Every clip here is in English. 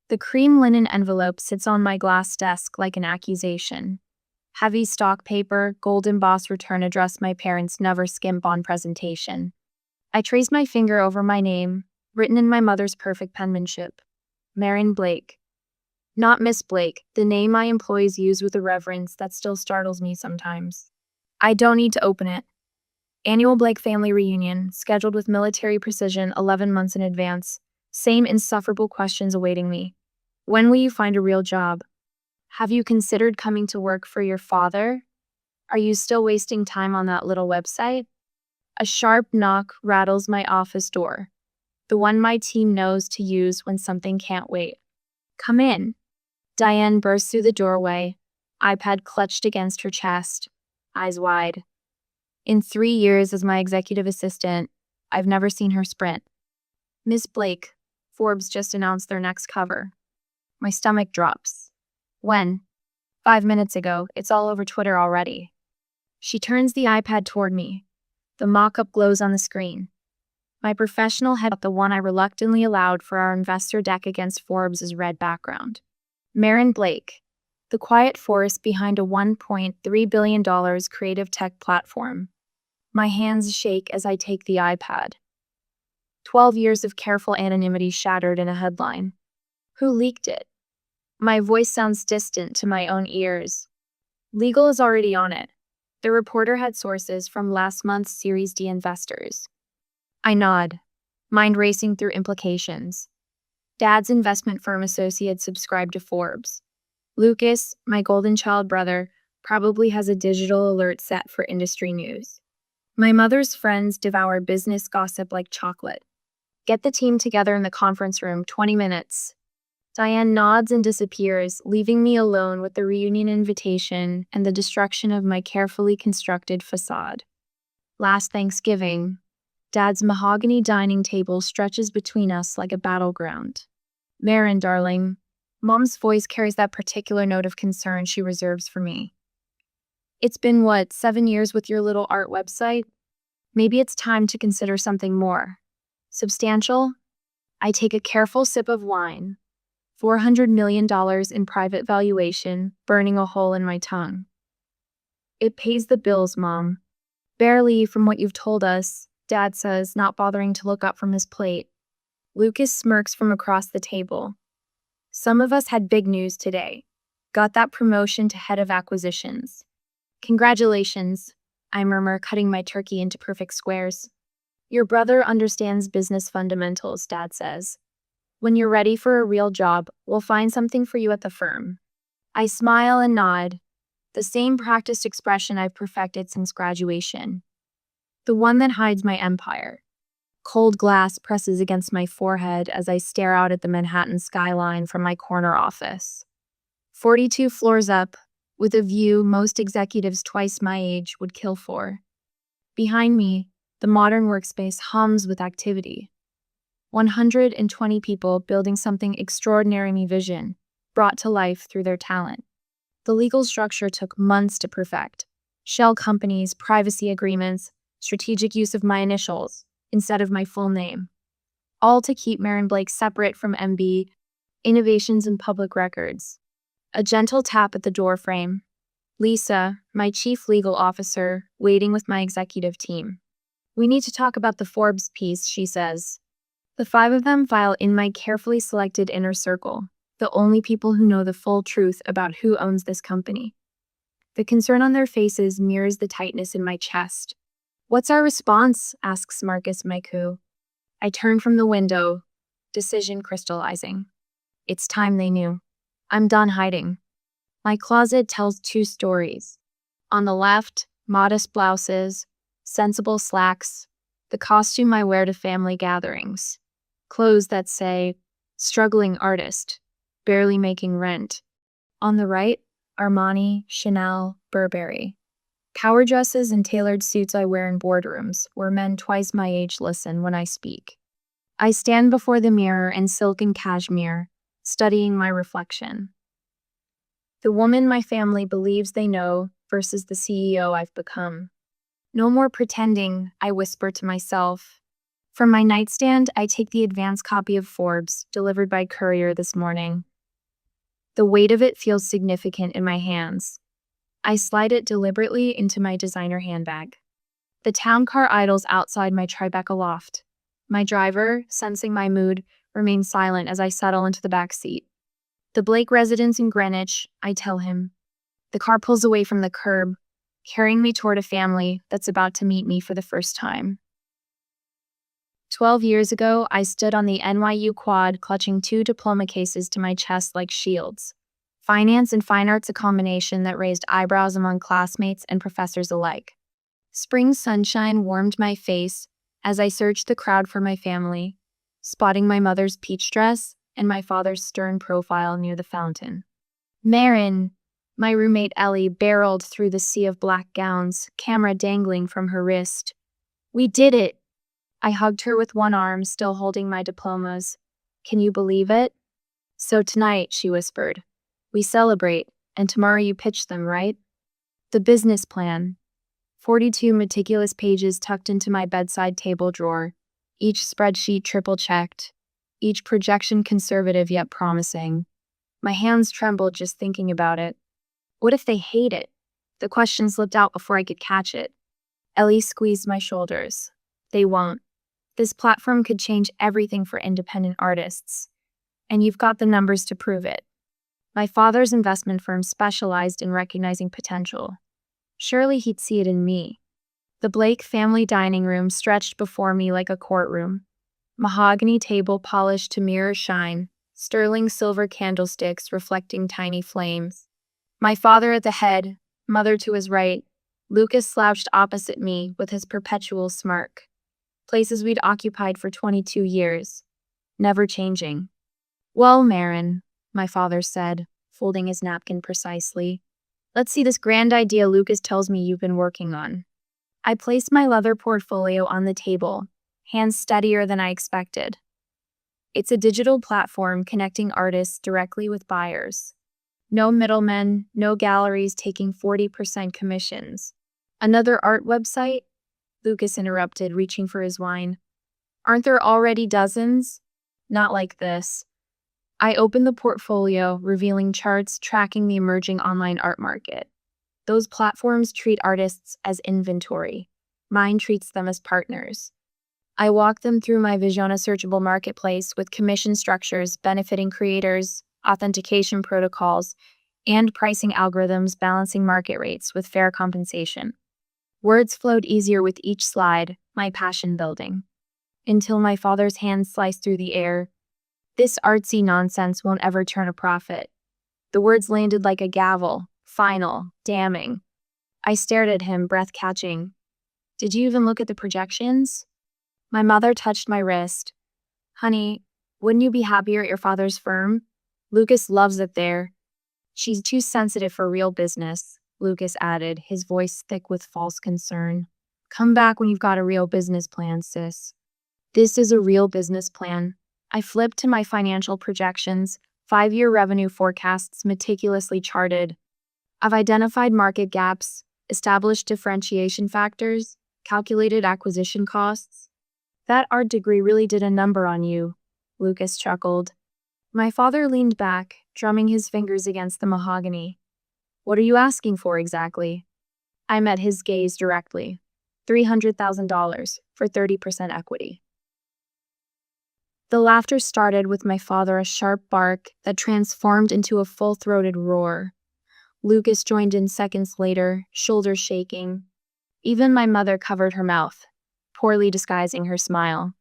The cream linen envelope sits on my glass desk like an accusation. Heavy stock paper, gold embossed return address my parents never skimp on presentation. I trace my finger over my name, written in my mother's perfect penmanship. Marion Blake. Not Miss Blake, the name my employees use with a reverence that still startles me sometimes. I don't need to open it. Annual Blake family reunion, scheduled with military precision 11 months in advance. Same insufferable questions awaiting me. When will you find a real job? Have you considered coming to work for your father? Are you still wasting time on that little website? A sharp knock rattles my office door, the one my team knows to use when something can't wait. Come in. Diane bursts through the doorway, iPad clutched against her chest, eyes wide. In 3 years as my executive assistant, I've never seen her sprint. Miss Blake, Forbes just announced their next cover. My stomach drops. When? 5 minutes ago. It's all over Twitter already. She turns the iPad toward me. The mock-up glows on the screen. My professional head, the one I reluctantly allowed for our investor deck against Forbes' red background. Marion Blake, the quiet force behind a $1.3 billion creative tech platform. My hands shake as I take the iPad. 12 years of careful anonymity shattered in a headline. Who leaked it? My voice sounds distant to my own ears. Legal is already on it. The reporter had sources from last month's Series D investors. I nod, mind racing through implications. Dad's investment firm associates subscribe to Forbes. Lucas, my golden child brother, probably has a digital alert set for industry news. My mother's friends devour business gossip like chocolate. Get the team together in the conference room, 20 minutes. Diane nods and disappears, leaving me alone with the reunion invitation and the destruction of my carefully constructed facade. Last Thanksgiving, Dad's mahogany dining table stretches between us like a battleground. Marin, darling, Mom's voice carries that particular note of concern she reserves for me. It's been, 7 years with your little art website? Maybe it's time to consider something more substantial? I take a careful sip of wine. $400 million in private valuation, burning a hole in my tongue. It pays the bills, Mom. Barely from what you've told us, Dad says, not bothering to look up from his plate. Lucas smirks from across the table. Some of us had big news today. Got that promotion to head of acquisitions. Congratulations, I murmur, cutting my turkey into perfect squares. Your brother understands business fundamentals, Dad says. When you're ready for a real job, we'll find something for you at the firm. I smile and nod, the same practiced expression I've perfected since graduation. The one that hides my empire. Cold glass presses against my forehead as I stare out at the Manhattan skyline from my corner office. 42 floors up, with a view most executives twice my age would kill for. Behind me, the modern workspace hums with activity. 120 people building something extraordinary vision, brought to life through their talent. The legal structure took months to perfect. Shell companies, privacy agreements, strategic use of my initials instead of my full name. All to keep Marion Blake separate from MB, Innovations and Public Records. A gentle tap at the door frame. Lisa, my chief legal officer, waiting with my executive team. We need to talk about the Forbes piece, she says. The 5 of them file in my carefully selected inner circle, the only people who know the full truth about who owns this company. The concern on their faces mirrors the tightness in my chest. What's our response? Asks Marcus Maiku. I turn from the window, decision crystallizing. It's time they knew. I'm done hiding. My closet tells 2 stories. On the left, modest blouses, sensible slacks, the costume I wear to family gatherings. Clothes that say, struggling artist, barely making rent. On the right, Armani, Chanel, Burberry. Power dresses and tailored suits I wear in boardrooms, where men twice my age listen when I speak. I stand before the mirror in silk and cashmere, studying my reflection. The woman my family believes they know versus the CEO I've become. No more pretending, I whisper to myself. From my nightstand, I take the advance copy of Forbes, delivered by courier this morning. The weight of it feels significant in my hands. I slide it deliberately into my designer handbag. The town car idles outside my Tribeca loft. My driver, sensing my mood, remains silent as I settle into the back seat. The Blake residence in Greenwich, I tell him. The car pulls away from the curb, carrying me toward a family that's about to meet me for the first time. 12 years ago, I stood on the NYU quad clutching 2 diploma cases to my chest like shields. Finance and fine arts, a combination that raised eyebrows among classmates and professors alike. Spring sunshine warmed my face as I searched the crowd for my family, spotting my mother's peach dress and my father's stern profile near the fountain. Marin, my roommate Ellie, barreled through the sea of black gowns, camera dangling from her wrist. We did it! I hugged her with one arm, still holding my diplomas. Can you believe it? So tonight, she whispered, we celebrate, and tomorrow you pitch them, right? The business plan. 42 meticulous pages tucked into my bedside table drawer, each spreadsheet triple-checked, each projection conservative yet promising. My hands trembled just thinking about it. What if they hate it? The question slipped out before I could catch it. Ellie squeezed my shoulders. They won't. This platform could change everything for independent artists. And you've got the numbers to prove it. My father's investment firm specialized in recognizing potential. Surely he'd see it in me. The Blake family dining room stretched before me like a courtroom. Mahogany table polished to mirror shine, sterling silver candlesticks reflecting tiny flames. My father at the head, mother to his right, Lucas slouched opposite me with his perpetual smirk. Places we'd occupied for 22 years, never changing. Well, Marin, my father said, folding his napkin precisely. Let's see this grand idea Lucas tells me you've been working on. I placed my leather portfolio on the table, hands steadier than I expected. It's a digital platform connecting artists directly with buyers. No middlemen, no galleries taking 40% commissions. Another art website? Lucas interrupted, reaching for his wine. Aren't there already dozens? Not like this. I opened the portfolio, revealing charts tracking the emerging online art market. Those platforms treat artists as inventory. Mine treats them as partners. I walk them through my Visiona searchable marketplace with commission structures benefiting creators, authentication protocols, and pricing algorithms balancing market rates with fair compensation. Words flowed easier with each slide, my passion building. Until my father's hand sliced through the air. This artsy nonsense won't ever turn a profit. The words landed like a gavel, final, damning. I stared at him, breath catching. Did you even look at the projections? My mother touched my wrist. Honey, wouldn't you be happier at your father's firm? Lucas loves it there. She's too sensitive for real business, Lucas added, his voice thick with false concern. Come back when you've got a real business plan, sis. This is a real business plan. I flipped to my financial projections, 5-year revenue forecasts meticulously charted. I've identified market gaps, established differentiation factors, calculated acquisition costs. That art degree really did a number on you, Lucas chuckled. My father leaned back, drumming his fingers against the mahogany. What are you asking for exactly? I met his gaze directly. $300,000 for 30% equity. The laughter started with my father, a sharp bark that transformed into a full-throated roar. Lucas joined in seconds later, shoulders shaking. Even my mother covered her mouth, poorly disguising her smile.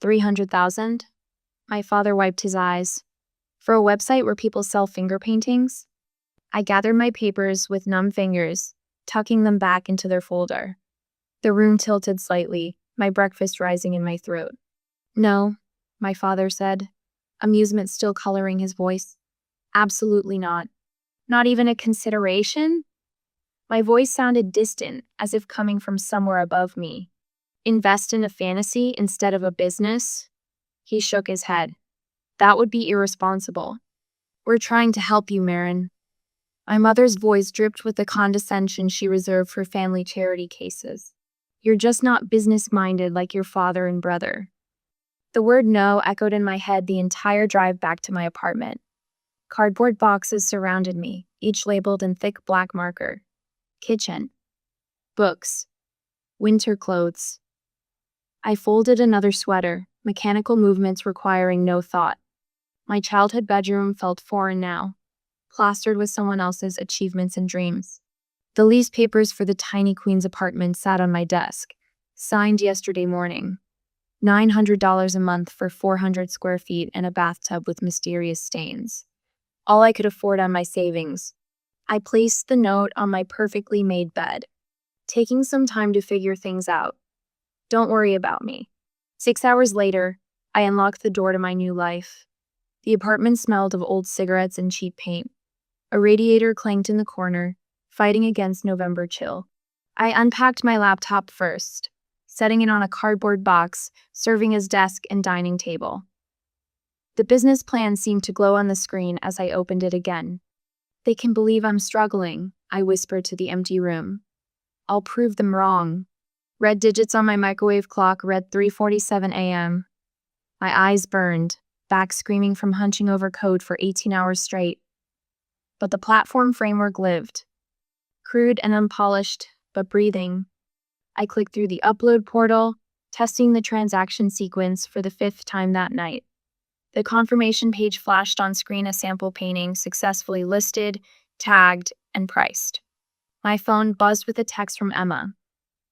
300,000? My father wiped his eyes. For a website where people sell finger paintings? I gathered my papers with numb fingers, tucking them back into their folder. The room tilted slightly, my breakfast rising in my throat. No, my father said, amusement still coloring his voice. Absolutely not. Not even a consideration? My voice sounded distant, as if coming from somewhere above me. Invest in a fantasy instead of a business? He shook his head. That would be irresponsible. We're trying to help you, Marin. My mother's voice dripped with the condescension she reserved for family charity cases. You're just not business-minded like your father and brother. The word no echoed in my head the entire drive back to my apartment. Cardboard boxes surrounded me, each labeled in thick black marker. Kitchen. Books. Winter clothes. I folded another sweater, mechanical movements requiring no thought. My childhood bedroom felt foreign now, plastered with someone else's achievements and dreams. The lease papers for the tiny Queen's apartment sat on my desk, signed yesterday morning. $900 a month for 400 square feet and a bathtub with mysterious stains. All I could afford on my savings. I placed the note on my perfectly made bed, taking some time to figure things out. Don't worry about me. 6 hours later, I unlocked the door to my new life. The apartment smelled of old cigarettes and cheap paint. A radiator clanked in the corner, fighting against November chill. I unpacked my laptop first, setting it on a cardboard box, serving as desk and dining table. The business plan seemed to glow on the screen as I opened it again. They can believe I'm struggling, I whispered to the empty room. I'll prove them wrong. Red digits on my microwave clock read 3:47 a.m. My eyes burned, back screaming from hunching over code for 18 hours straight. But the platform framework lived. Crude and unpolished, but breathing. I clicked through the upload portal, testing the transaction sequence for the 5th time that night. The confirmation page flashed on screen a sample painting successfully listed, tagged, and priced. My phone buzzed with a text from Emma,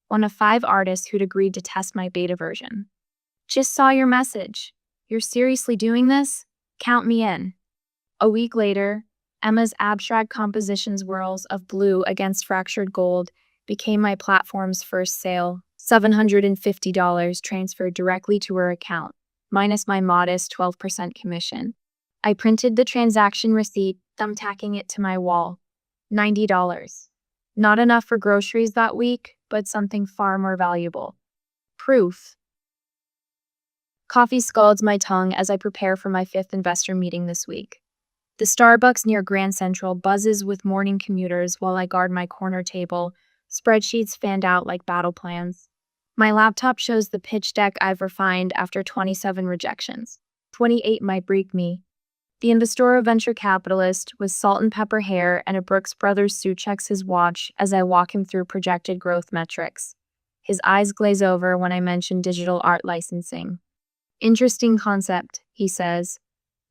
one of 5 artists who'd agreed to test my beta version. Just saw your message. You're seriously doing this? Count me in. A week later, Emma's abstract composition swirls of blue against fractured gold became my platform's first sale. $750 transferred directly to her account, minus my modest 12% commission. I printed the transaction receipt, thumbtacking it to my wall. $90. Not enough for groceries that week, but something far more valuable. Proof. Coffee scalds my tongue as I prepare for my 5th investor meeting this week. The Starbucks near Grand Central buzzes with morning commuters while I guard my corner table, spreadsheets fanned out like battle plans. My laptop shows the pitch deck I've refined after 27 rejections. 28 might break me. The investor, a venture capitalist with salt and pepper hair and a Brooks Brothers suit, checks his watch as I walk him through projected growth metrics. His eyes glaze over when I mention digital art licensing. Interesting concept, he says,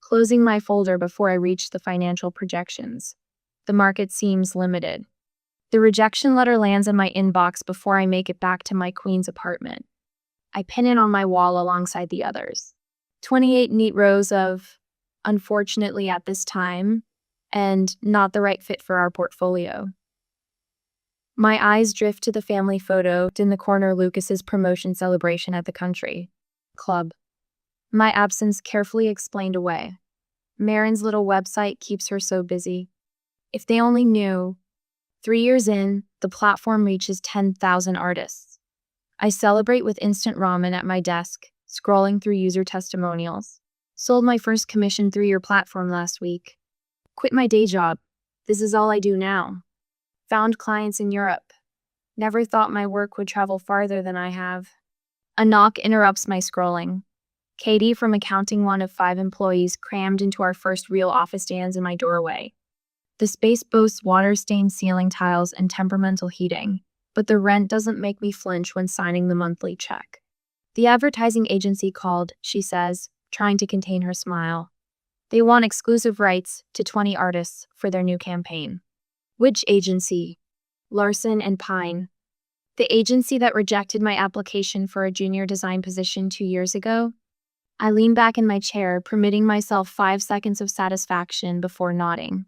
closing my folder before I reach the financial projections. The market seems limited. The rejection letter lands in my inbox before I make it back to my Queen's apartment. I pin it on my wall alongside the others. 28 neat rows of, unfortunately at this time, and not the right fit for our portfolio. My eyes drift to the family photo in the corner, Lucas's promotion celebration at the country club. My absence carefully explained away. Marin's little website keeps her so busy. If they only knew. 3 years in, the platform reaches 10,000 artists. I celebrate with instant ramen at my desk, scrolling through user testimonials. Sold my first commission through your platform last week. Quit my day job. This is all I do now. Found clients in Europe. Never thought my work would travel farther than I have. A knock interrupts my scrolling. Katie from accounting, one of 5 employees, crammed into our first real office, stands in my doorway. The space boasts water-stained ceiling tiles and temperamental heating, but the rent doesn't make me flinch when signing the monthly check. The advertising agency called, she says, trying to contain her smile. They want exclusive rights to 20 artists for their new campaign. Which agency? Larson and Pine. The agency that rejected my application for a junior design position 2 years ago? I lean back in my chair, permitting myself 5 seconds of satisfaction before nodding.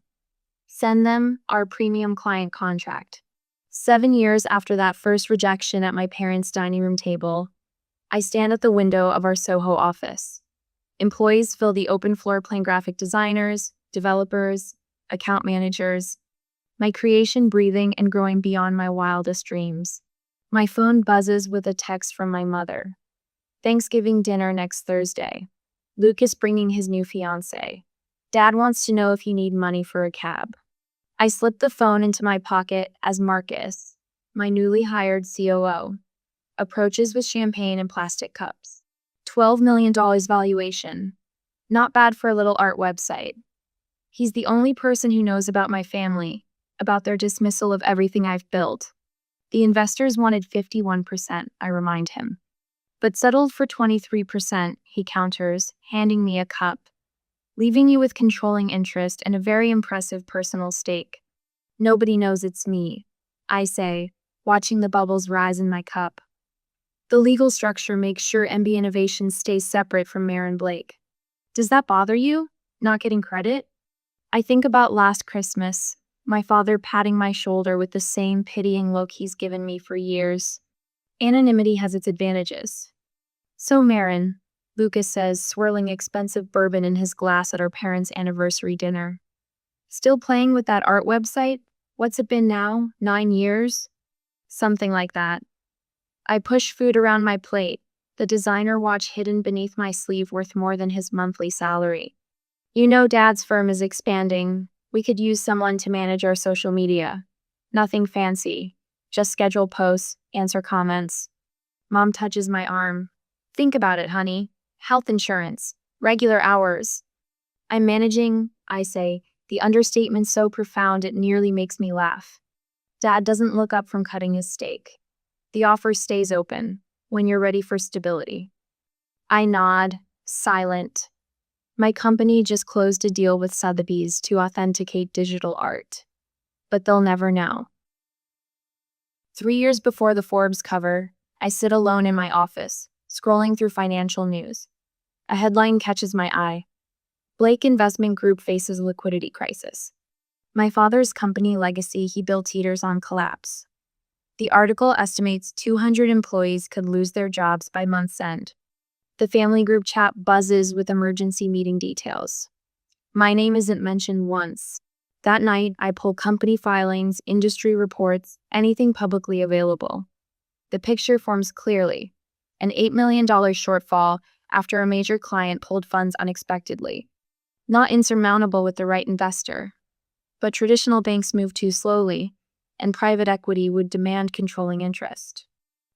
Send them our premium client contract. 7 years after that first rejection at my parents' dining room table, I stand at the window of our Soho office. Employees fill the open floor plan, graphic designers, developers, account managers, my creation breathing and growing beyond my wildest dreams. My phone buzzes with a text from my mother. Thanksgiving dinner next Thursday. Lucas bringing his new fiancée. Dad wants to know if you need money for a cab. I slip the phone into my pocket as Marcus, my newly hired COO, Approaches with champagne and plastic cups. $12 million valuation. Not bad for a little art website. He's the only person who knows about my family, about their dismissal of everything I've built. The investors wanted 51%, I remind him. But settled for 23%, he counters, handing me a cup, leaving you with controlling interest and a very impressive personal stake. Nobody knows it's me, I say, watching the bubbles rise in my cup. The legal structure makes sure MB Innovation stays separate from Marin Blake. Does that bother you? Not getting credit? I think about last Christmas, my father patting my shoulder with the same pitying look he's given me for years. Anonymity has its advantages. So Marin, Lucas says, swirling expensive bourbon in his glass at our parents' anniversary dinner. Still playing with that art website? What's it been now? 9 years? Something like that. I push food around my plate, the designer watch hidden beneath my sleeve worth more than his monthly salary. You know Dad's firm is expanding. We could use someone to manage our social media. Nothing fancy. Just schedule posts, answer comments. Mom touches my arm. Think about it, honey. Health insurance. Regular hours. I'm managing, I say, the understatement so profound it nearly makes me laugh. Dad doesn't look up from cutting his steak. The offer stays open, when you're ready for stability. I nod, silent. My company just closed a deal with Sotheby's to authenticate digital art. But they'll never know. 3 years before the Forbes cover, I sit alone in my office, scrolling through financial news. A headline catches my eye. Blake Investment Group faces liquidity crisis. My father's company legacy he built teeters on collapse. The article estimates 200 employees could lose their jobs by month's end. The family group chat buzzes with emergency meeting details. My name isn't mentioned once. That night, I pull company filings, industry reports, anything publicly available. The picture forms clearly. An $8 million shortfall after a major client pulled funds unexpectedly. Not insurmountable with the right investor. But traditional banks move too slowly, and private equity would demand controlling interest.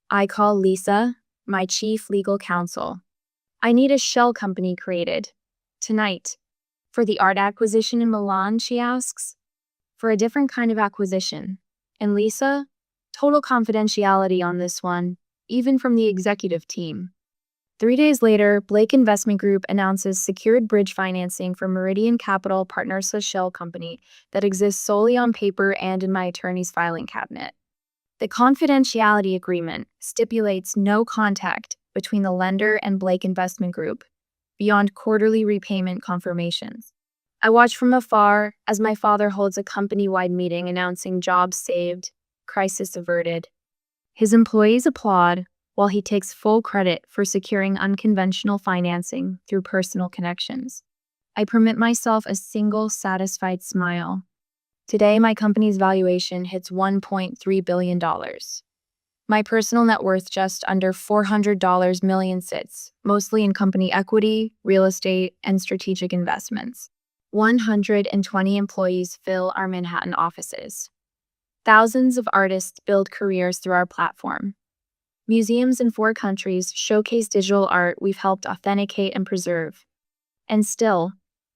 I call Lisa, my chief legal counsel. I need a shell company created. Tonight. For the art acquisition in Milan, she asks. For a different kind of acquisition. And Lisa? Total confidentiality on this one, even from the executive team. 3 days later, Blake Investment Group announces secured bridge financing for Meridian Capital Partners, a shell company that exists solely on paper and in my attorney's filing cabinet. The confidentiality agreement stipulates no contact between the lender and Blake Investment Group, beyond quarterly repayment confirmations. I watch from afar as my father holds a company-wide meeting announcing jobs saved, crisis averted. His employees applaud, while he takes full credit for securing unconventional financing through personal connections. I permit myself a single satisfied smile. Today, my company's valuation hits $1.3 billion. My personal net worth just under $400 million sits, mostly in company equity, real estate, and strategic investments. 120 employees fill our Manhattan offices. Thousands of artists build careers through our platform. Museums in 4 countries showcase digital art we've helped authenticate and preserve. And still,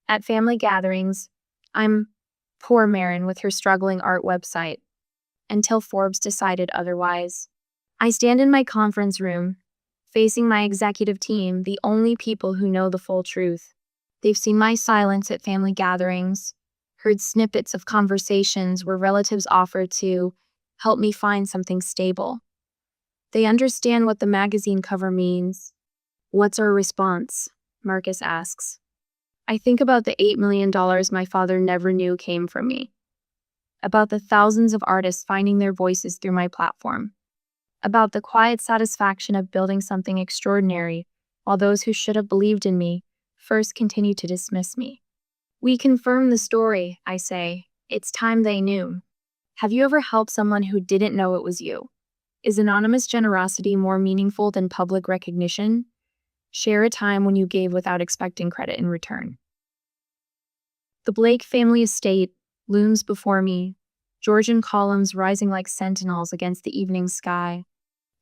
at family gatherings, I'm poor Marin with her struggling art website. Until Forbes decided otherwise. I stand in my conference room, facing my executive team, the only people who know the full truth. They've seen my silence at family gatherings, heard snippets of conversations where relatives offered to help me find something stable. They understand what the magazine cover means. What's our response? Marcus asks. I think about the $8 million my father never knew came from me. About the thousands of artists finding their voices through my platform. About the quiet satisfaction of building something extraordinary, while those who should have believed in me first continue to dismiss me. We confirm the story, I say. It's time they knew. Have you ever helped someone who didn't know it was you? Is anonymous generosity more meaningful than public recognition? Share a time when you gave without expecting credit in return. The Blake family estate looms before me, Georgian columns rising like sentinels against the evening sky.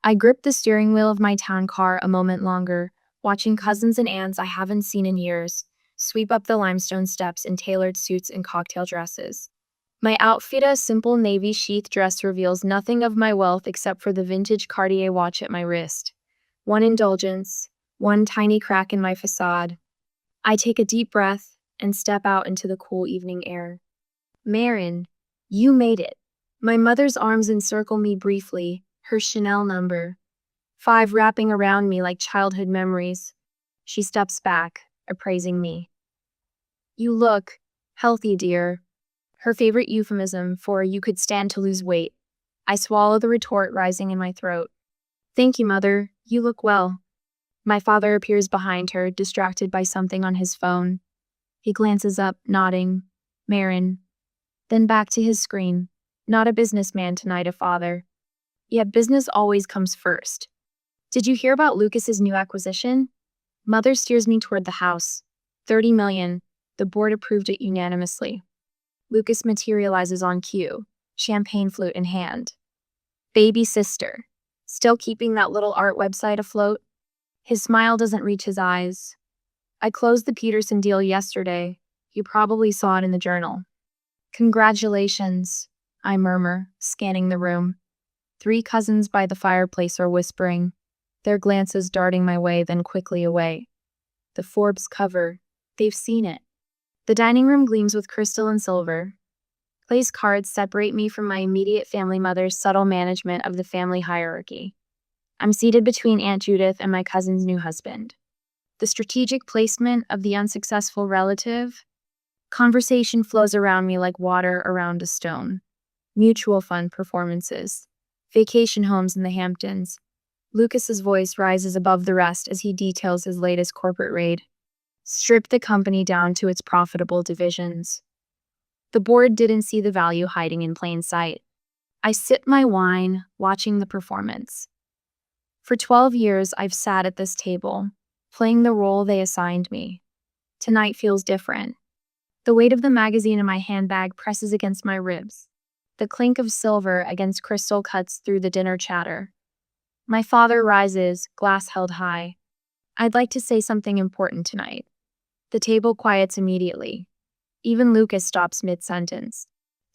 I gripped the steering wheel of my town car a moment longer, watching cousins and aunts I haven't seen in years sweep up the limestone steps in tailored suits and cocktail dresses. My outfit, a simple navy sheath dress, reveals nothing of my wealth except for the vintage Cartier watch at my wrist. One indulgence, one tiny crack in my facade. I take a deep breath and step out into the cool evening air. Marin, you made it. My mother's arms encircle me briefly, her Chanel number 5 wrapping around me like childhood memories. She steps back, appraising me. You look healthy, dear. Her favorite euphemism for you could stand to lose weight. I swallow the retort rising in my throat. Thank you, Mother. You look well. My father appears behind her, distracted by something on his phone. He glances up, nodding. Marin. Then back to his screen. Not a businessman tonight, a father. Yet business always comes first. Did you hear about Lucas's new acquisition? Mother steers me toward the house. 30 million. The board approved it unanimously. Lucas materializes on cue, champagne flute in hand. Baby sister. Still keeping that little art website afloat? His smile doesn't reach his eyes. I closed the Peterson deal yesterday. You probably saw it in the journal. Congratulations, I murmur, scanning the room. 3 cousins by the fireplace are whispering, their glances darting my way, then quickly away. The Forbes cover. They've seen it. The dining room gleams with crystal and silver. Place cards separate me from my immediate family mother's subtle management of the family hierarchy. I'm seated between Aunt Judith and my cousin's new husband. The strategic placement of the unsuccessful relative. Conversation flows around me like water around a stone. Mutual fund performances. Vacation homes in the Hamptons. Lucas's voice rises above the rest as he details his latest corporate raid. Strip the company down to its profitable divisions. The board didn't see the value hiding in plain sight. I sip my wine, watching the performance. For 12 years, I've sat at this table, playing the role they assigned me. Tonight feels different. The weight of the magazine in my handbag presses against my ribs. The clink of silver against crystal cuts through the dinner chatter. My father rises, glass held high. I'd like to say something important tonight. The table quiets immediately. Even Lucas stops mid-sentence.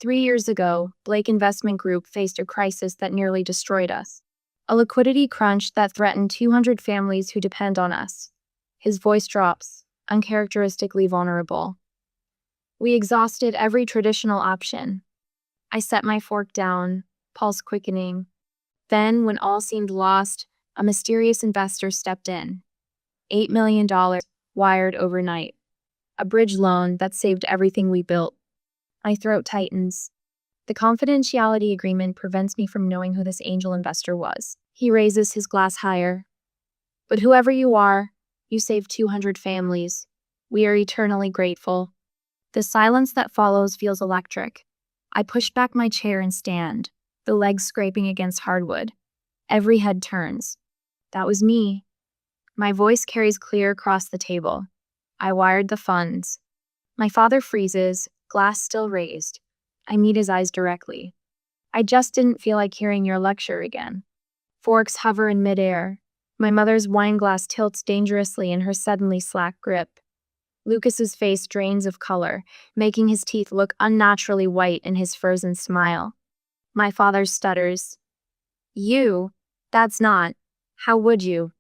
3 years ago, Blake Investment Group faced a crisis that nearly destroyed us. A liquidity crunch that threatened 200 families who depend on us. His voice drops, uncharacteristically vulnerable. We exhausted every traditional option. I set my fork down, pulse quickening. Then, when all seemed lost, a mysterious investor stepped in. $8 million wired overnight. A bridge loan that saved everything we built. My throat tightens. The confidentiality agreement prevents me from knowing who this angel investor was. He raises his glass higher. But whoever you are, you saved 200 families. We are eternally grateful. The silence that follows feels electric. I push back my chair and stand, the legs scraping against hardwood. Every head turns. That was me. My voice carries clear across the table. I wired the funds. My father freezes, glass still raised. I meet his eyes directly. I just didn't feel like hearing your lecture again. Forks hover in midair. My mother's wine glass tilts dangerously in her suddenly slack grip. Lucas's face drains of color, making his teeth look unnaturally white in his frozen smile. My father stutters. You? That's not. How would you?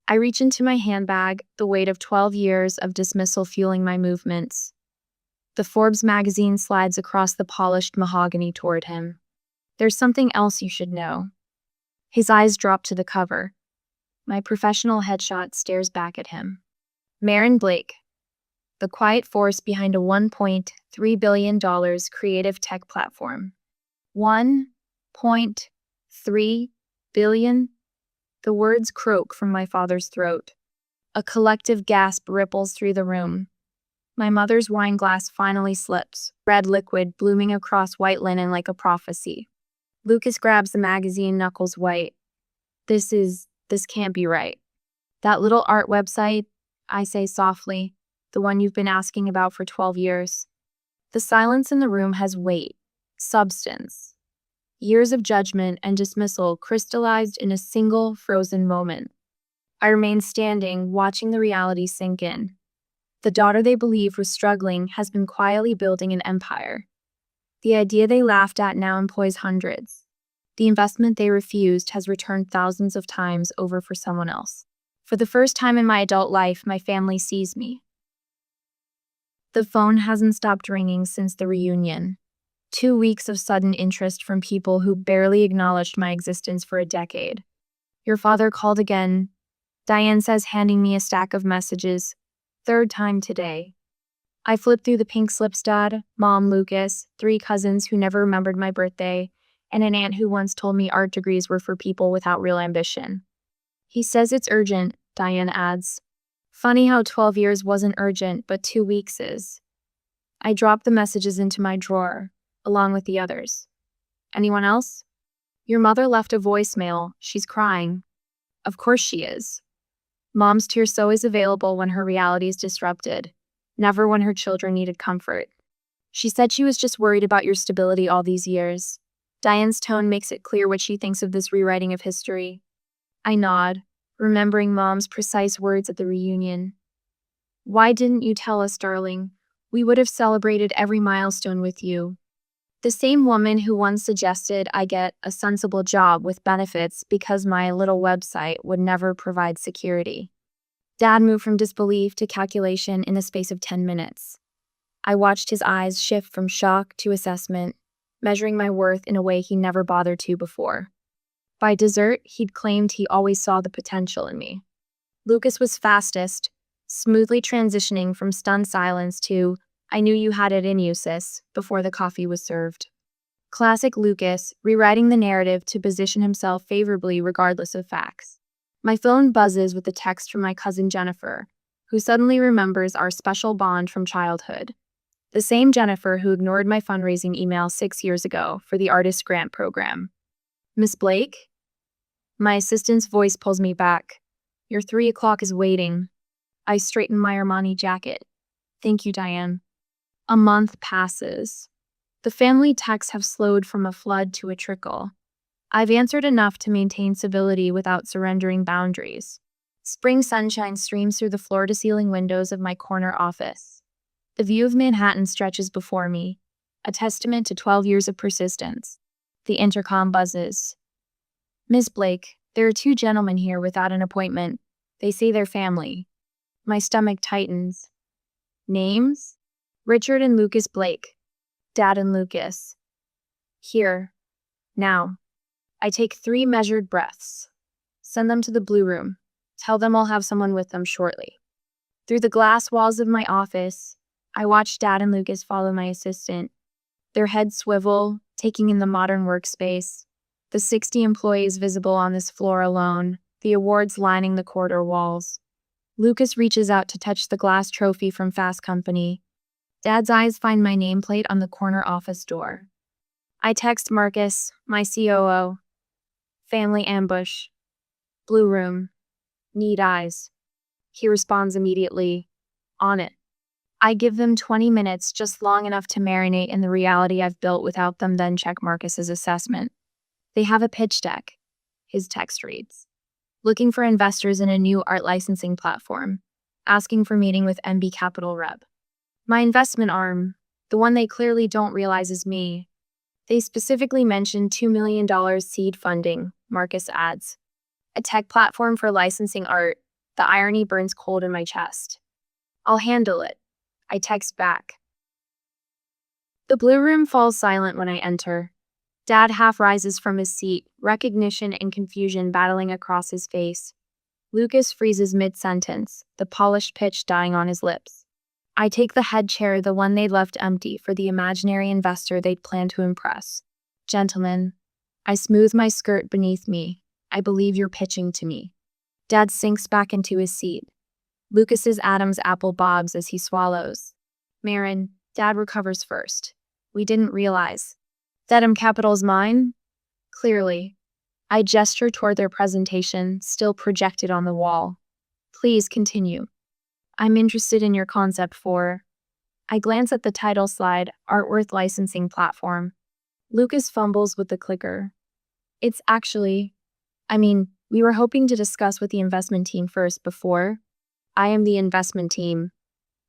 I reach into my handbag, the weight of 12 years of dismissal fueling my movements. The Forbes magazine slides across the polished mahogany toward him. There's something else you should know. His eyes drop to the cover. My professional headshot stares back at him. Marin Blake, the quiet force behind a $1.3 billion creative tech platform. 1.3 billion? The words croak from my father's throat. A collective gasp ripples through the room. My mother's wine glass finally slips, red liquid blooming across white linen like a prophecy. Lucas grabs the magazine, knuckles white. This can't be right. That little art website, I say softly, the one you've been asking about for 12 years. The silence in the room has weight, substance. Years of judgment and dismissal crystallized in a single frozen moment. I remained standing, watching the reality sink in. The daughter they believed was struggling has been quietly building an empire. The idea they laughed at now employs hundreds. The investment they refused has returned thousands of times over for someone else. For the first time in my adult life, my family sees me. The phone hasn't stopped ringing since the reunion. 2 weeks of sudden interest from people who barely acknowledged my existence for a decade. Your father called again, Diane says, handing me a stack of messages. 3rd time today. I flipped through the pink slips. Dad, Mom, Lucas, 3 cousins who never remembered my birthday, and an aunt who once told me art degrees were for people without real ambition. He says it's urgent, Diane adds. Funny how 12 years wasn't urgent, but 2 weeks is. I dropped the messages into my drawer, along with the others. Anyone else? Your mother left a voicemail. She's crying. Of course she is. Mom's tears always available when her reality is disrupted, never when her children needed comfort. She said she was just worried about your stability all these years. Diane's tone makes it clear what she thinks of this rewriting of history. I nod, remembering Mom's precise words at the reunion. Why didn't you tell us, darling? We would have celebrated every milestone with you. The same woman who once suggested I get a sensible job with benefits because my little website would never provide security. Dad moved from disbelief to calculation in the space of 10 minutes. I watched his eyes shift from shock to assessment, measuring my worth in a way he never bothered to before. By dessert, he'd claimed he always saw the potential in me. Lucas was fastest, smoothly transitioning from stunned silence to, I knew you had it in you, sis, before the coffee was served. Classic Lucas, rewriting the narrative to position himself favorably regardless of facts. My phone buzzes with a text from my cousin Jennifer, who suddenly remembers our special bond from childhood. The same Jennifer who ignored my fundraising email 6 years ago for the artist grant program. Miss Blake? My assistant's voice pulls me back. Your 3 o'clock is waiting. I straighten my Armani jacket. Thank you, Diane. A month passes. The family texts have slowed from a flood to a trickle. I've answered enough to maintain civility without surrendering boundaries. Spring sunshine streams through the floor-to-ceiling windows of my corner office. The view of Manhattan stretches before me, a testament to 12 years of persistence. The intercom buzzes. Miss Blake, there are 2 gentlemen here without an appointment. They say they're family. My stomach tightens. Names? Richard and Lucas Blake. Dad and Lucas. Here. Now. I take 3 measured breaths. Send them to the blue room. Tell them I'll have someone with them shortly. Through the glass walls of my office, I watch Dad and Lucas follow my assistant. Their heads swivel, taking in the modern workspace. The 60 employees visible on this floor alone, the awards lining the corridor walls. Lucas reaches out to touch the glass trophy from Fast Company. Dad's eyes find my nameplate on the corner office door. I text Marcus, my COO. Family ambush. Blue room. Need eyes. He responds immediately. On it. I give them 20 minutes, just long enough to marinate in the reality I've built without them, then check Marcus's assessment. They have a pitch deck. His text reads. Looking for investors in a new art licensing platform. Asking for meeting with MB Capital Rep. My investment arm, the one they clearly don't realize is me. They specifically mentioned $2 million seed funding, Marcus adds. A tech platform for licensing art. The irony burns cold in my chest. I'll handle it. I text back. The blue room falls silent when I enter. Dad half rises from his seat, recognition and confusion battling across his face. Lucas freezes mid-sentence, the polished pitch dying on his lips. I take the head chair, the one they'd left empty, for the imaginary investor they'd planned to impress. Gentlemen, I smooth my skirt beneath me. I believe you're pitching to me. Dad sinks back into his seat. Lucas's Adam's apple bobs as he swallows. Marin, Dad recovers first. We didn't realize. Dedham Capital's mine? Clearly. I gesture toward their presentation, still projected on the wall. Please continue. I'm interested in your concept for... I glance at the title slide, Artworth Licensing Platform. Lucas fumbles with the clicker. It's actually, we were hoping to discuss with the investment team first before. I am the investment team.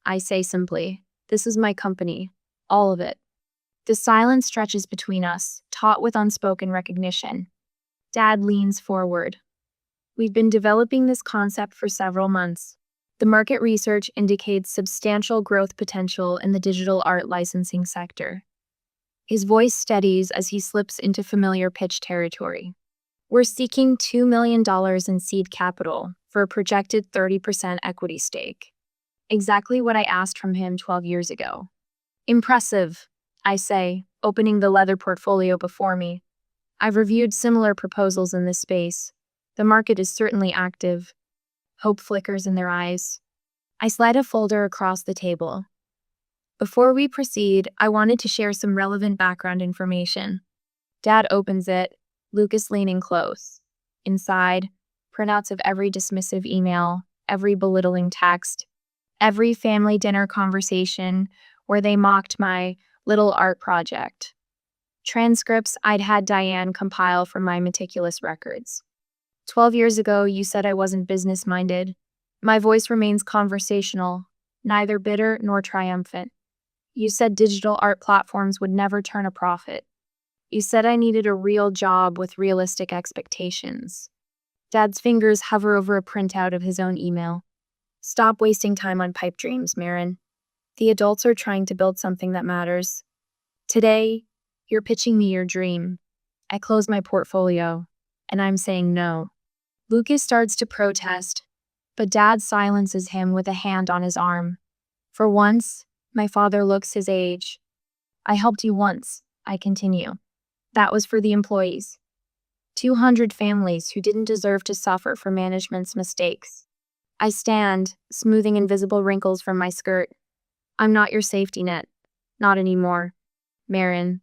I say simply, this is my company. All of it. The silence stretches between us, taut with unspoken recognition. Dad leans forward. We've been developing this concept for several months. The market research indicates substantial growth potential in the digital art licensing sector. His voice steadies as he slips into familiar pitch territory. We're seeking $2 million in seed capital for a projected 30% equity stake. Exactly what I asked from him 12 years ago. Impressive, I say, opening the leather portfolio before me. I've reviewed similar proposals in this space. The market is certainly active. Hope flickers in their eyes. I slide a folder across the table. Before we proceed, I wanted to share some relevant background information. Dad opens it, Lucas leaning close. Inside, printouts of every dismissive email, every belittling text, every family dinner conversation where they mocked my little art project. Transcripts I'd had Diane compile from my meticulous records. 12 years ago, you said I wasn't business-minded. My voice remains conversational, neither bitter nor triumphant. You said digital art platforms would never turn a profit. You said I needed a real job with realistic expectations. Dad's fingers hover over a printout of his own email. Stop wasting time on pipe dreams, Marin. The adults are trying to build something that matters. Today, you're pitching me your dream. I close my portfolio, and I'm saying no. Lucas starts to protest, but Dad silences him with a hand on his arm. For once, my father looks his age. I helped you once, I continue. That was for the employees. 200 families who didn't deserve to suffer for management's mistakes. I stand, smoothing invisible wrinkles from my skirt. I'm not your safety net. Not anymore. Marin.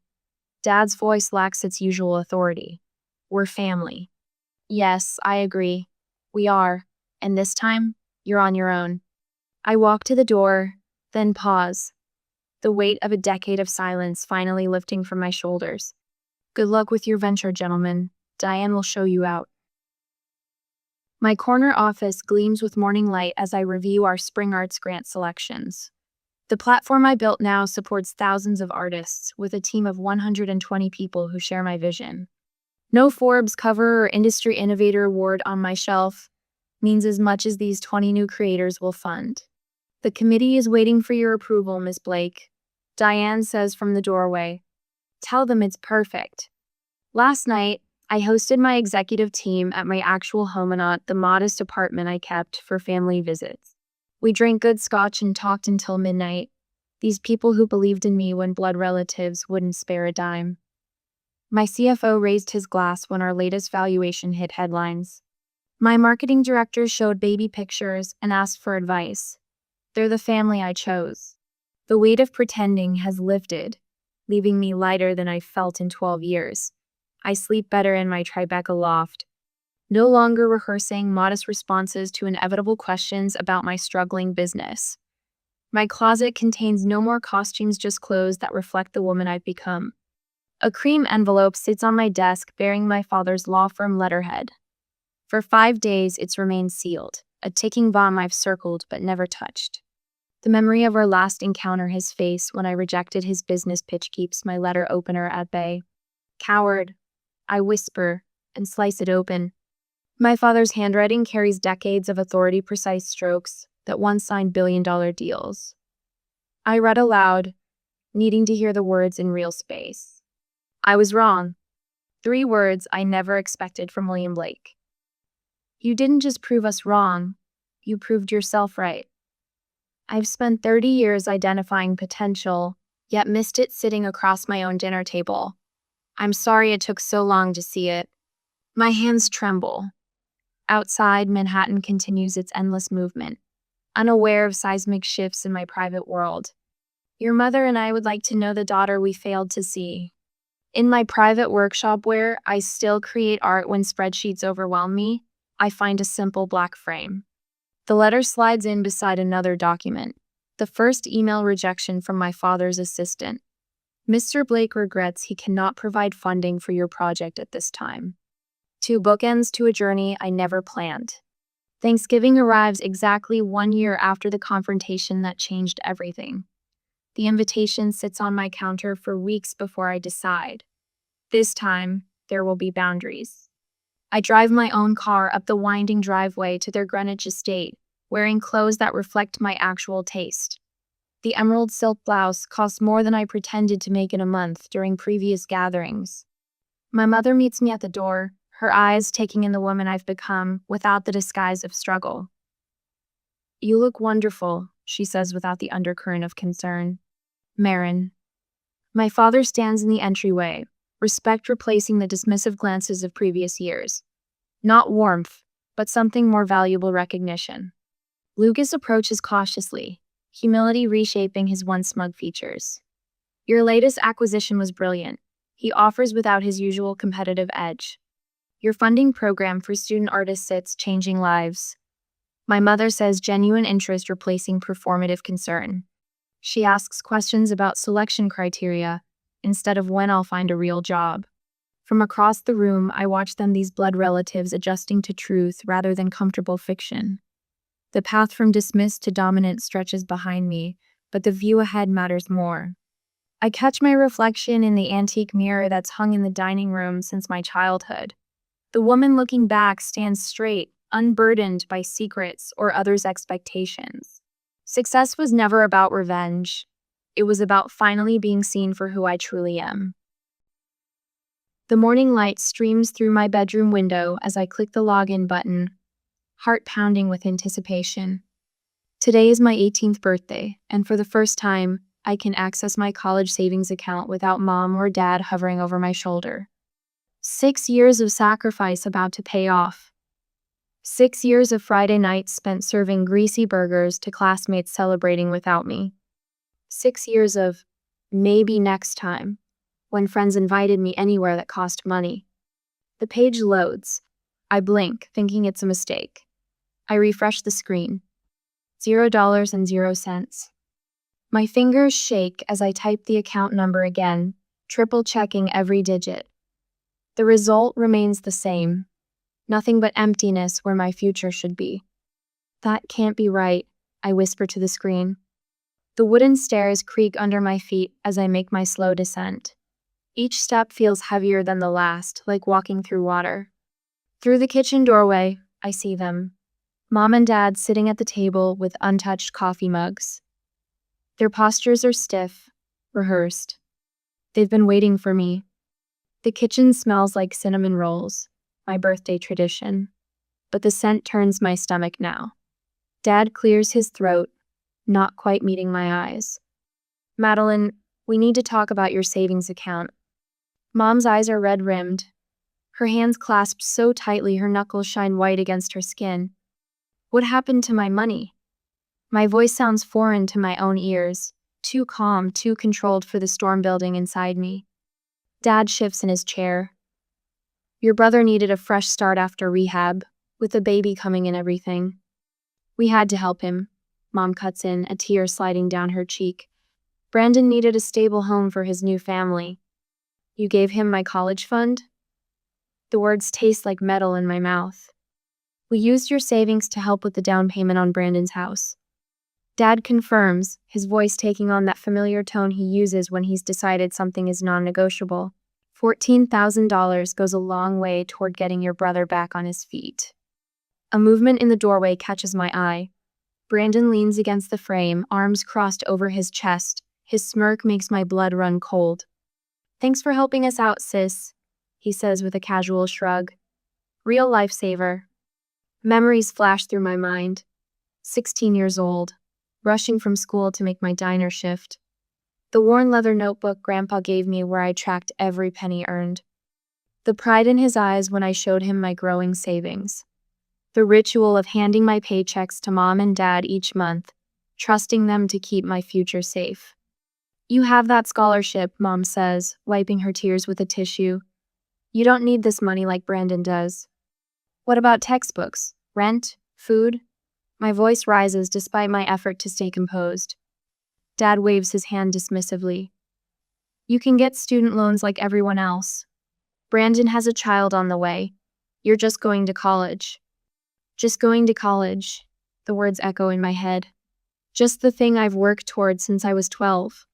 Dad's voice lacks its usual authority. We're family. Yes, I agree. We are. And this time, you're on your own. I walk to the door, then pause. The weight of a decade of silence finally lifting from my shoulders. Good luck with your venture, gentlemen. Diane will show you out. My corner office gleams with morning light as I review our Spring Arts grant selections. The platform I built now supports thousands of artists, with a team of 120 people who share my vision. No Forbes cover or Industry Innovator Award on my shelf means as much as these 20 new creators will fund. The committee is waiting for your approval, Miss Blake. Diane says from the doorway. Tell them it's perfect. Last night, I hosted my executive team at my actual home and not the modest apartment I kept for family visits. We drank good scotch and talked until midnight. These people who believed in me when blood relatives wouldn't spare a dime. My CFO raised his glass when our latest valuation hit headlines. My marketing director showed baby pictures and asked for advice. They're the family I chose. The weight of pretending has lifted, leaving me lighter than I felt in 12 years. I sleep better in my Tribeca loft, no longer rehearsing modest responses to inevitable questions about my struggling business. My closet contains no more costumes, just clothes that reflect the woman I've become. A cream envelope sits on my desk bearing my father's law firm letterhead. For 5 days, it's remained sealed, a ticking bomb I've circled but never touched. The memory of our last encounter, his face when I rejected his business pitch, keeps my letter opener at bay. Coward, I whisper and slice it open. My father's handwriting carries decades of authority, precise strokes that once signed billion-dollar deals. I read aloud, needing to hear the words in real space. I was wrong. 3 words I never expected from William Blake. You didn't just prove us wrong, you proved yourself right. I've spent 30 years identifying potential, yet missed it sitting across my own dinner table. I'm sorry it took so long to see it. My hands tremble. Outside, Manhattan continues its endless movement, unaware of seismic shifts in my private world. Your mother and I would like to know the daughter we failed to see. In my private workshop where I still create art when spreadsheets overwhelm me, I find a simple black frame. The letter slides in beside another document, the first email rejection from my father's assistant. Mr. Blake regrets he cannot provide funding for your project at this time. Two bookends to a journey I never planned. Thanksgiving arrives exactly 1 year after the confrontation that changed everything. The invitation sits on my counter for weeks before I decide. This time, there will be boundaries. I drive my own car up the winding driveway to their Greenwich estate, wearing clothes that reflect my actual taste. The emerald silk blouse costs more than I pretended to make in a month during previous gatherings. My mother meets me at the door, her eyes taking in the woman I've become without the disguise of struggle. "You look wonderful," she says without the undercurrent of concern. "Marin." My father stands in the entryway, respect replacing the dismissive glances of previous years. Not warmth, but something more valuable: recognition. Lucas approaches cautiously, humility reshaping his once smug features. "Your latest acquisition was brilliant," he offers without his usual competitive edge. "Your funding program for student artists sits changing lives." My mother says, genuine interest replacing performative concern. She asks questions about selection criteria instead of when I'll find a real job. From across the room, I watch them, these blood relatives, adjusting to truth rather than comfortable fiction. The path from dismissed to dominant stretches behind me, but the view ahead matters more. I catch my reflection in the antique mirror that's hung in the dining room since my childhood. The woman looking back stands straight, unburdened by secrets or others' expectations. Success was never about revenge. It was about finally being seen for who I truly am. The morning light streams through my bedroom window as I click the login button, heart pounding with anticipation. Today is my 18th birthday, and for the first time, I can access my college savings account without mom or dad hovering over my shoulder. 6 years of sacrifice about to pay off. 6 years of Friday nights spent serving greasy burgers to classmates celebrating without me. 6 years of maybe next time, when friends invited me anywhere that cost money. The page loads. I blink, thinking it's a mistake. I refresh the screen. $0.00. My fingers shake as I type the account number again, triple-checking every digit. The result remains the same. Nothing but emptiness where my future should be. That can't be right, I whisper to the screen. The wooden stairs creak under my feet as I make my slow descent. Each step feels heavier than the last, like walking through water. Through the kitchen doorway, I see them. Mom and Dad sitting at the table with untouched coffee mugs. Their postures are stiff, rehearsed. They've been waiting for me. The kitchen smells like cinnamon rolls, my birthday tradition. But the scent turns my stomach now. Dad clears his throat, not quite meeting my eyes. "Madeline, we need to talk about your savings account." Mom's eyes are red-rimmed. Her hands clasped so tightly her knuckles shine white against her skin. "What happened to my money?" My voice sounds foreign to my own ears, too calm, too controlled for the storm building inside me. Dad shifts in his chair. "Your brother needed a fresh start after rehab, with the baby coming and everything. We had to help him." Mom cuts in, a tear sliding down her cheek. "Brandon needed a stable home for his new family. You gave him my college fund?" The words taste like metal in my mouth. "We used your savings to help with the down payment on Brandon's house." Dad confirms, his voice taking on that familiar tone he uses when he's decided something is non-negotiable. $14,000 goes a long way toward getting your brother back on his feet. A movement in the doorway catches my eye. Brandon leans against the frame, arms crossed over his chest. His smirk makes my blood run cold. "Thanks for helping us out, sis," he says with a casual shrug. "Real lifesaver." Memories flash through my mind. 16 years old, rushing from school to make my diner shift. The worn leather notebook Grandpa gave me where I tracked every penny earned. The pride in his eyes when I showed him my growing savings. The ritual of handing my paychecks to Mom and Dad each month, trusting them to keep my future safe. "You have that scholarship," Mom says, wiping her tears with a tissue. "You don't need this money like Brandon does." "What about textbooks, rent, food?" My voice rises despite my effort to stay composed. Dad waves his hand dismissively. You can get student loans like everyone else. Brandon has a child on the way. You're just going to college. Just going to college. The words echo in my head. Just the thing I've worked toward since I was 12.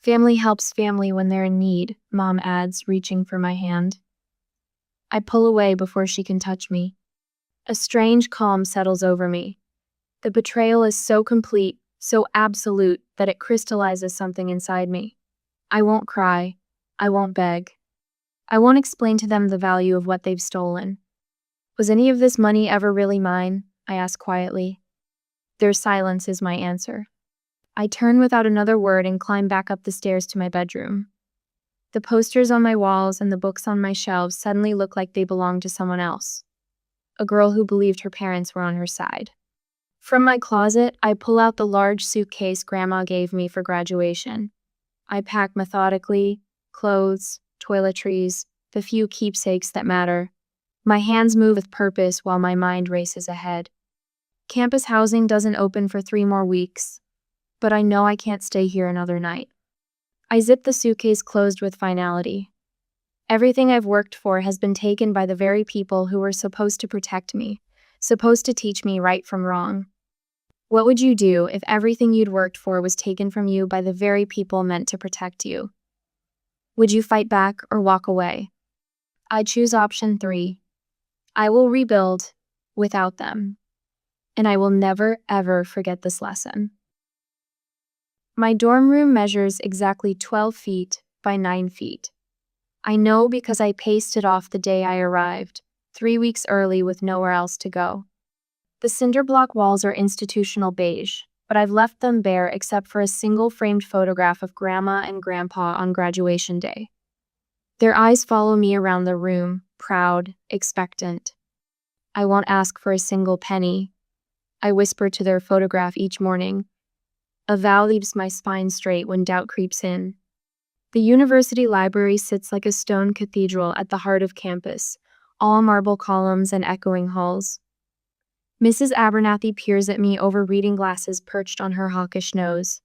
Family helps family when they're in need, Mom adds, reaching for my hand. I pull away before she can touch me. A strange calm settles over me. The betrayal is so complete, so absolute, that it crystallizes something inside me. I won't cry. I won't beg. I won't explain to them the value of what they've stolen. Was any of this money ever really mine? I ask quietly. Their silence is my answer. I turn without another word and climb back up the stairs to my bedroom. The posters on my walls and the books on my shelves suddenly look like they belong to someone else. A girl who believed her parents were on her side. From my closet, I pull out the large suitcase Grandma gave me for graduation. I pack methodically, clothes, toiletries, the few keepsakes that matter. My hands move with purpose while my mind races ahead. Campus housing doesn't open for 3 more weeks, but I know I can't stay here another night. I zip the suitcase closed with finality. Everything I've worked for has been taken by the very people who were supposed to protect me, supposed to teach me right from wrong. What would you do if everything you'd worked for was taken from you by the very people meant to protect you? Would you fight back or walk away? I choose option 3. I will rebuild without them. And I will never, ever forget this lesson. My dorm room measures exactly 12 feet by 9 feet. I know because I paced it off the day I arrived, 3 weeks early with nowhere else to go. The cinder block walls are institutional beige, but I've left them bare except for a single framed photograph of Grandma and Grandpa on graduation day. Their eyes follow me around the room, proud, expectant. I won't ask for a single penny. I whisper to their photograph each morning. A vow leaves my spine straight when doubt creeps in. The university library sits like a stone cathedral at the heart of campus, all marble columns and echoing halls. Mrs. Abernathy peers at me over reading glasses perched on her hawkish nose.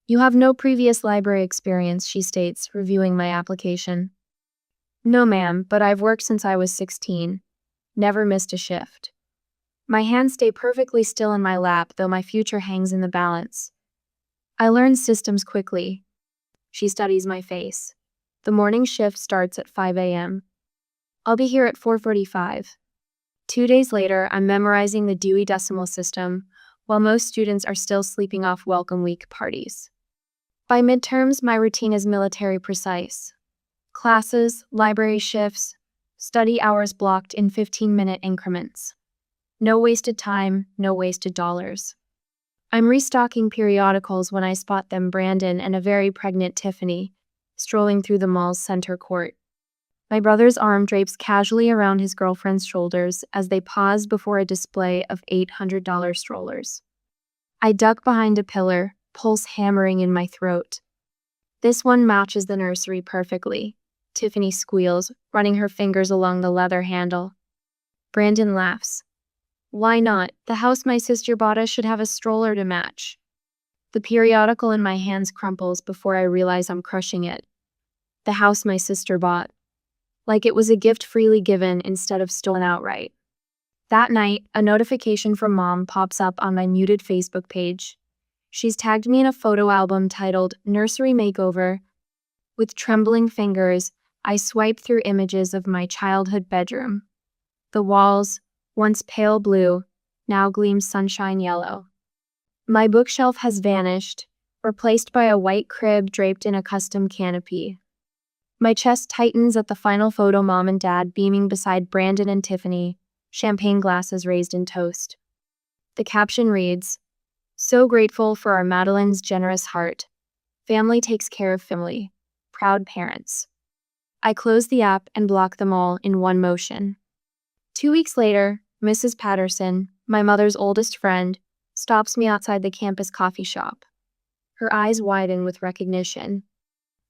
You have no previous library experience, she states, reviewing my application. No, ma'am, but I've worked since I was 16. Never missed a shift. My hands stay perfectly still in my lap, though my future hangs in the balance. I learn systems quickly. She studies my face. The morning shift starts at 5 a.m. I'll be here at 4:45. 2 days later, I'm memorizing the Dewey Decimal System, while most students are still sleeping off welcome week parties. By midterms, my routine is military precise. Classes, library shifts, study hours blocked in 15-minute increments. No wasted time, no wasted dollars. I'm restocking periodicals when I spot them Brandon and a very pregnant Tiffany, strolling through the mall's center court. My brother's arm drapes casually around his girlfriend's shoulders as they pause before a display of $800 strollers. I duck behind a pillar, pulse hammering in my throat. This one matches the nursery perfectly, Tiffany squeals, running her fingers along the leather handle. Brandon laughs. Why not? The house my sister bought us should have a stroller to match. The periodical in my hands crumples before I realize I'm crushing it. The house my sister bought. Like it was a gift freely given instead of stolen outright. That night, a notification from Mom pops up on my muted Facebook page. She's tagged me in a photo album titled Nursery Makeover. With trembling fingers, I swipe through images of my childhood bedroom. The walls, once pale blue, now gleam sunshine yellow. My bookshelf has vanished, replaced by a white crib draped in a custom canopy. My chest tightens at the final photo, Mom and Dad beaming beside Brandon and Tiffany, champagne glasses raised in toast. The caption reads, "So grateful for our Madeline's generous heart. Family takes care of family. Proud parents." I close the app and block them all in one motion. 2 weeks later, Mrs. Patterson, my mother's oldest friend, stops me outside the campus coffee shop. Her eyes widen with recognition.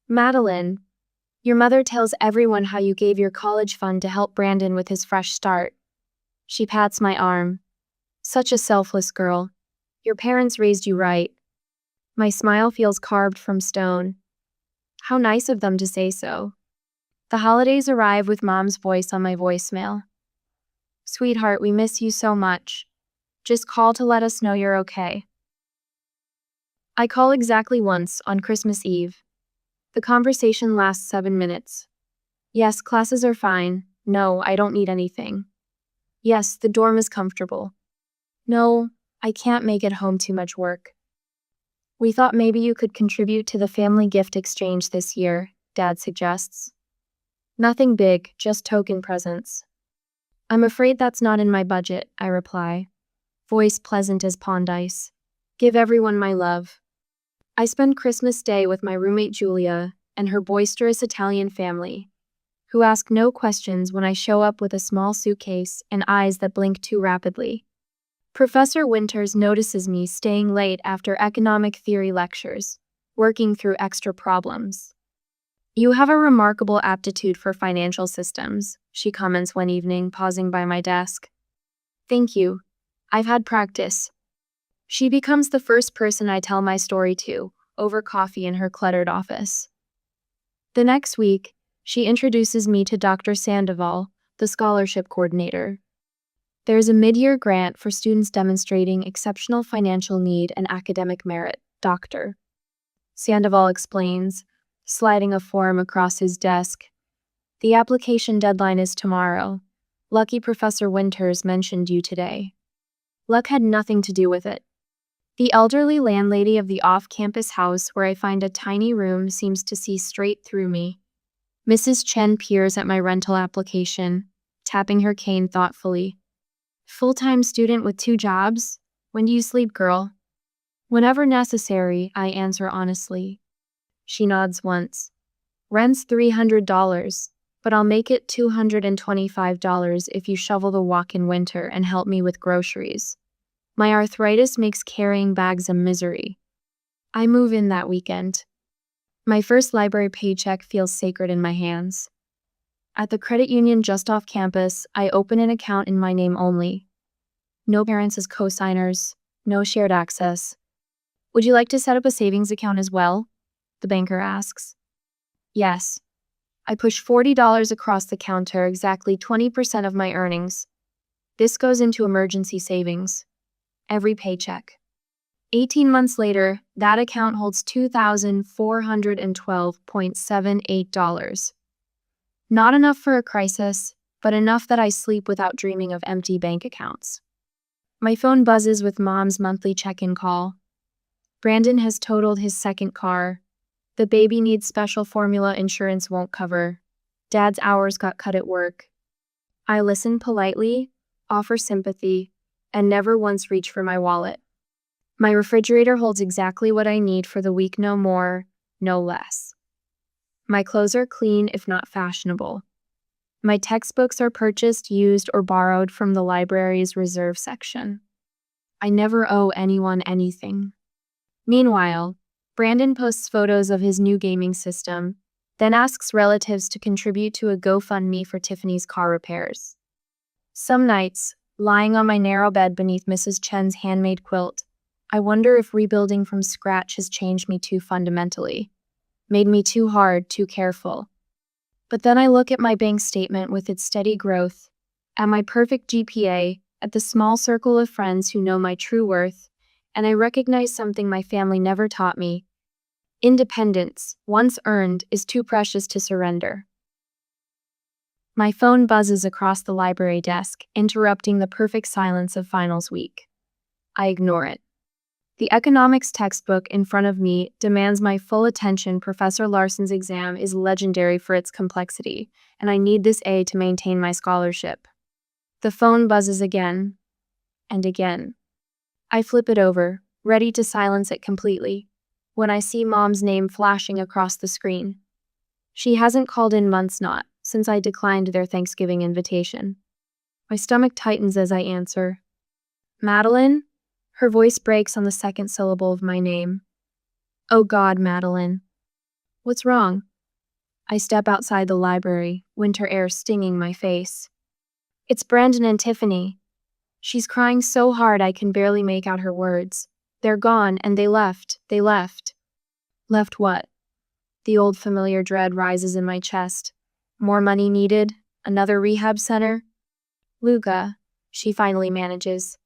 "Madeline, your mother tells everyone how you gave your college fund to help Brandon with his fresh start." She pats my arm. "Such a selfless girl. Your parents raised you right." My smile feels carved from stone. How nice of them to say so. The holidays arrive with Mom's voice on my voicemail. Sweetheart, we miss you so much. Just call to let us know you're okay. I call exactly once on Christmas Eve. The conversation lasts 7 minutes. Yes, classes are fine. No, I don't need anything. Yes, the dorm is comfortable. No, I can't make it home, too much work. We thought maybe you could contribute to the family gift exchange this year, Dad suggests. Nothing big, just token presents. I'm afraid that's not in my budget, I reply. Voice pleasant as pond ice. Give everyone my love. I spend Christmas Day with my roommate Julia and her boisterous Italian family, who ask no questions when I show up with a small suitcase and eyes that blink too rapidly. Professor Winters notices me staying late after economic theory lectures, working through extra problems. You have a remarkable aptitude for financial systems, she comments one evening, pausing by my desk. Thank you. I've had practice. She becomes the first person I tell my story to, over coffee in her cluttered office. The next week, she introduces me to Dr. Sandoval, the scholarship coordinator. There's a mid-year grant for students demonstrating exceptional financial need and academic merit, Dr. Sandoval explains, sliding a form across his desk. The application deadline is tomorrow. Lucky Professor Winters mentioned you today. Luck had nothing to do with it. The elderly landlady of the off-campus house where I find a tiny room seems to see straight through me. Mrs. Chen peers at my rental application, tapping her cane thoughtfully. Full-time student with 2 jobs? When do you sleep, girl? Whenever necessary, I answer honestly. She nods once. Rent's $300, but I'll make it $225 if you shovel the walk in winter and help me with groceries. My arthritis makes carrying bags a misery. I move in that weekend. My first library paycheck feels sacred in my hands. At the credit union just off campus, I open an account in my name only. No parents as co-signers, no shared access. Would you like to set up a savings account as well? The banker asks. Yes. I push $40 across the counter, exactly 20% of my earnings. This goes into emergency savings. Every paycheck. 18 months later, that account holds $2,412.78. Not enough for a crisis, but enough that I sleep without dreaming of empty bank accounts. My phone buzzes with Mom's monthly check-in call. Brandon has totaled his second car. The baby needs special formula insurance won't cover. Dad's hours got cut at work. I listen politely, offer sympathy, and never once reach for my wallet. My refrigerator holds exactly what I need for the week, no more, no less. My clothes are clean, if not fashionable. My textbooks are purchased, used, or borrowed from the library's reserve section. I never owe anyone anything. Meanwhile, Brandon posts photos of his new gaming system, then asks relatives to contribute to a GoFundMe for Tiffany's car repairs. Some nights, lying on my narrow bed beneath Mrs. Chen's handmade quilt, I wonder if rebuilding from scratch has changed me too fundamentally, made me too hard, too careful. But then I look at my bank statement with its steady growth, at my perfect GPA, at the small circle of friends who know my true worth, and I recognize something my family never taught me. Independence, once earned, is too precious to surrender. My phone buzzes across the library desk, interrupting the perfect silence of finals week. I ignore it. The economics textbook in front of me demands my full attention. Professor Larson's exam is legendary for its complexity, and I need this A to maintain my scholarship. The phone buzzes again, and again. I flip it over, ready to silence it completely, when I see Mom's name flashing across the screen. She hasn't called in months, not since I declined their Thanksgiving invitation. My stomach tightens as I answer. Madeline? Her voice breaks on the second syllable of my name. Oh God, Madeline. What's wrong? I step outside the library, winter air stinging my face. It's Brandon and Tiffany. She's crying so hard I can barely make out her words. They're gone, and they left. Left what? The old familiar dread rises in my chest. More money needed? Another rehab center? Luca, she finally manages.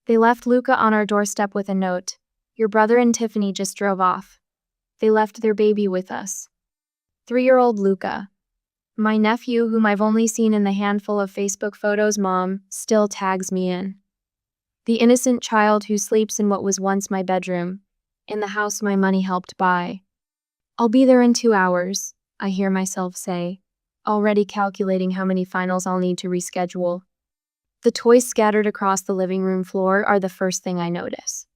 They left Luca on our doorstep with a note. Your brother and Tiffany just drove off. They left their baby with us. 3-year-old Luca. My nephew, whom I've only seen in the handful of Facebook photos Mom still tags me in. The innocent child who sleeps in what was once my bedroom, in the house my money helped buy. I'll be there in 2 hours, I hear myself say, already calculating how many finals I'll need to reschedule. The toys scattered across the living room floor are the first thing I notice.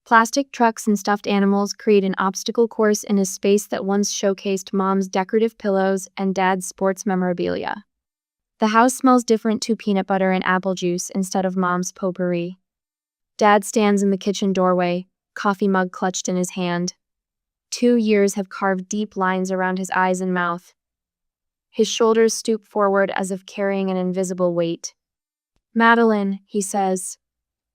Plastic trucks and stuffed animals create an obstacle course in a space that once showcased Mom's decorative pillows and Dad's sports memorabilia. The house smells different to peanut butter and apple juice instead of Mom's potpourri. Dad stands in the kitchen doorway, coffee mug clutched in his hand. 2 years have carved deep lines around his eyes and mouth. His shoulders stoop forward as if carrying an invisible weight. Madeline, he says,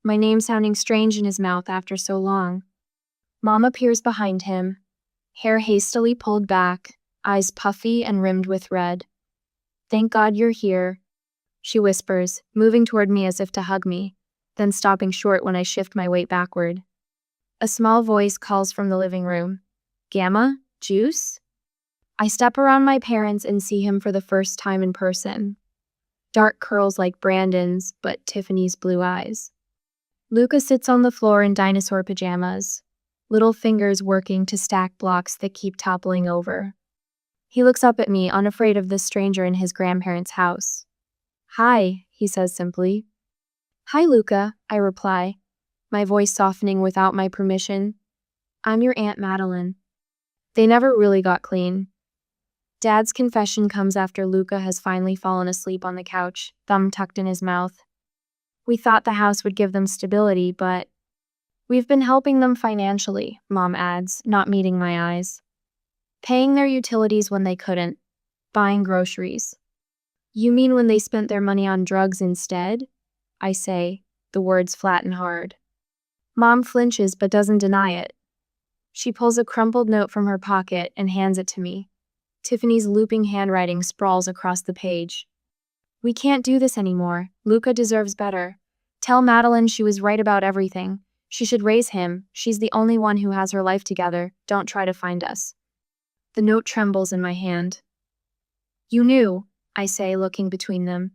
my name sounding strange in his mouth after so long. Mom appears behind him, hair hastily pulled back, eyes puffy and rimmed with red. Thank God you're here, she whispers, moving toward me as if to hug me, then stopping short when I shift my weight backward. A small voice calls from the living room. Gamma? Juice? I step around my parents and see him for the first time in person. Dark curls like Brandon's, but Tiffany's blue eyes. Luca sits on the floor in dinosaur pajamas, little fingers working to stack blocks that keep toppling over. He looks up at me, unafraid of this stranger in his grandparents' house. Hi, he says simply. Hi, Luca, I reply, my voice softening without my permission. I'm your Aunt Madeline. They never really got clean. Dad's confession comes after Luca has finally fallen asleep on the couch, thumb tucked in his mouth. We thought the house would give them stability, but we've been helping them financially, Mom adds, not meeting my eyes. Paying their utilities when they couldn't. Buying groceries. You mean when they spent their money on drugs instead? I say, the words flat and hard. Mom flinches but doesn't deny it. She pulls a crumpled note from her pocket and hands it to me. Tiffany's looping handwriting sprawls across the page. We can't do this anymore. Luca deserves better. Tell Madeline she was right about everything. She should raise him. She's the only one who has her life together. Don't try to find us. The note trembles in my hand. You knew, I say, looking between them.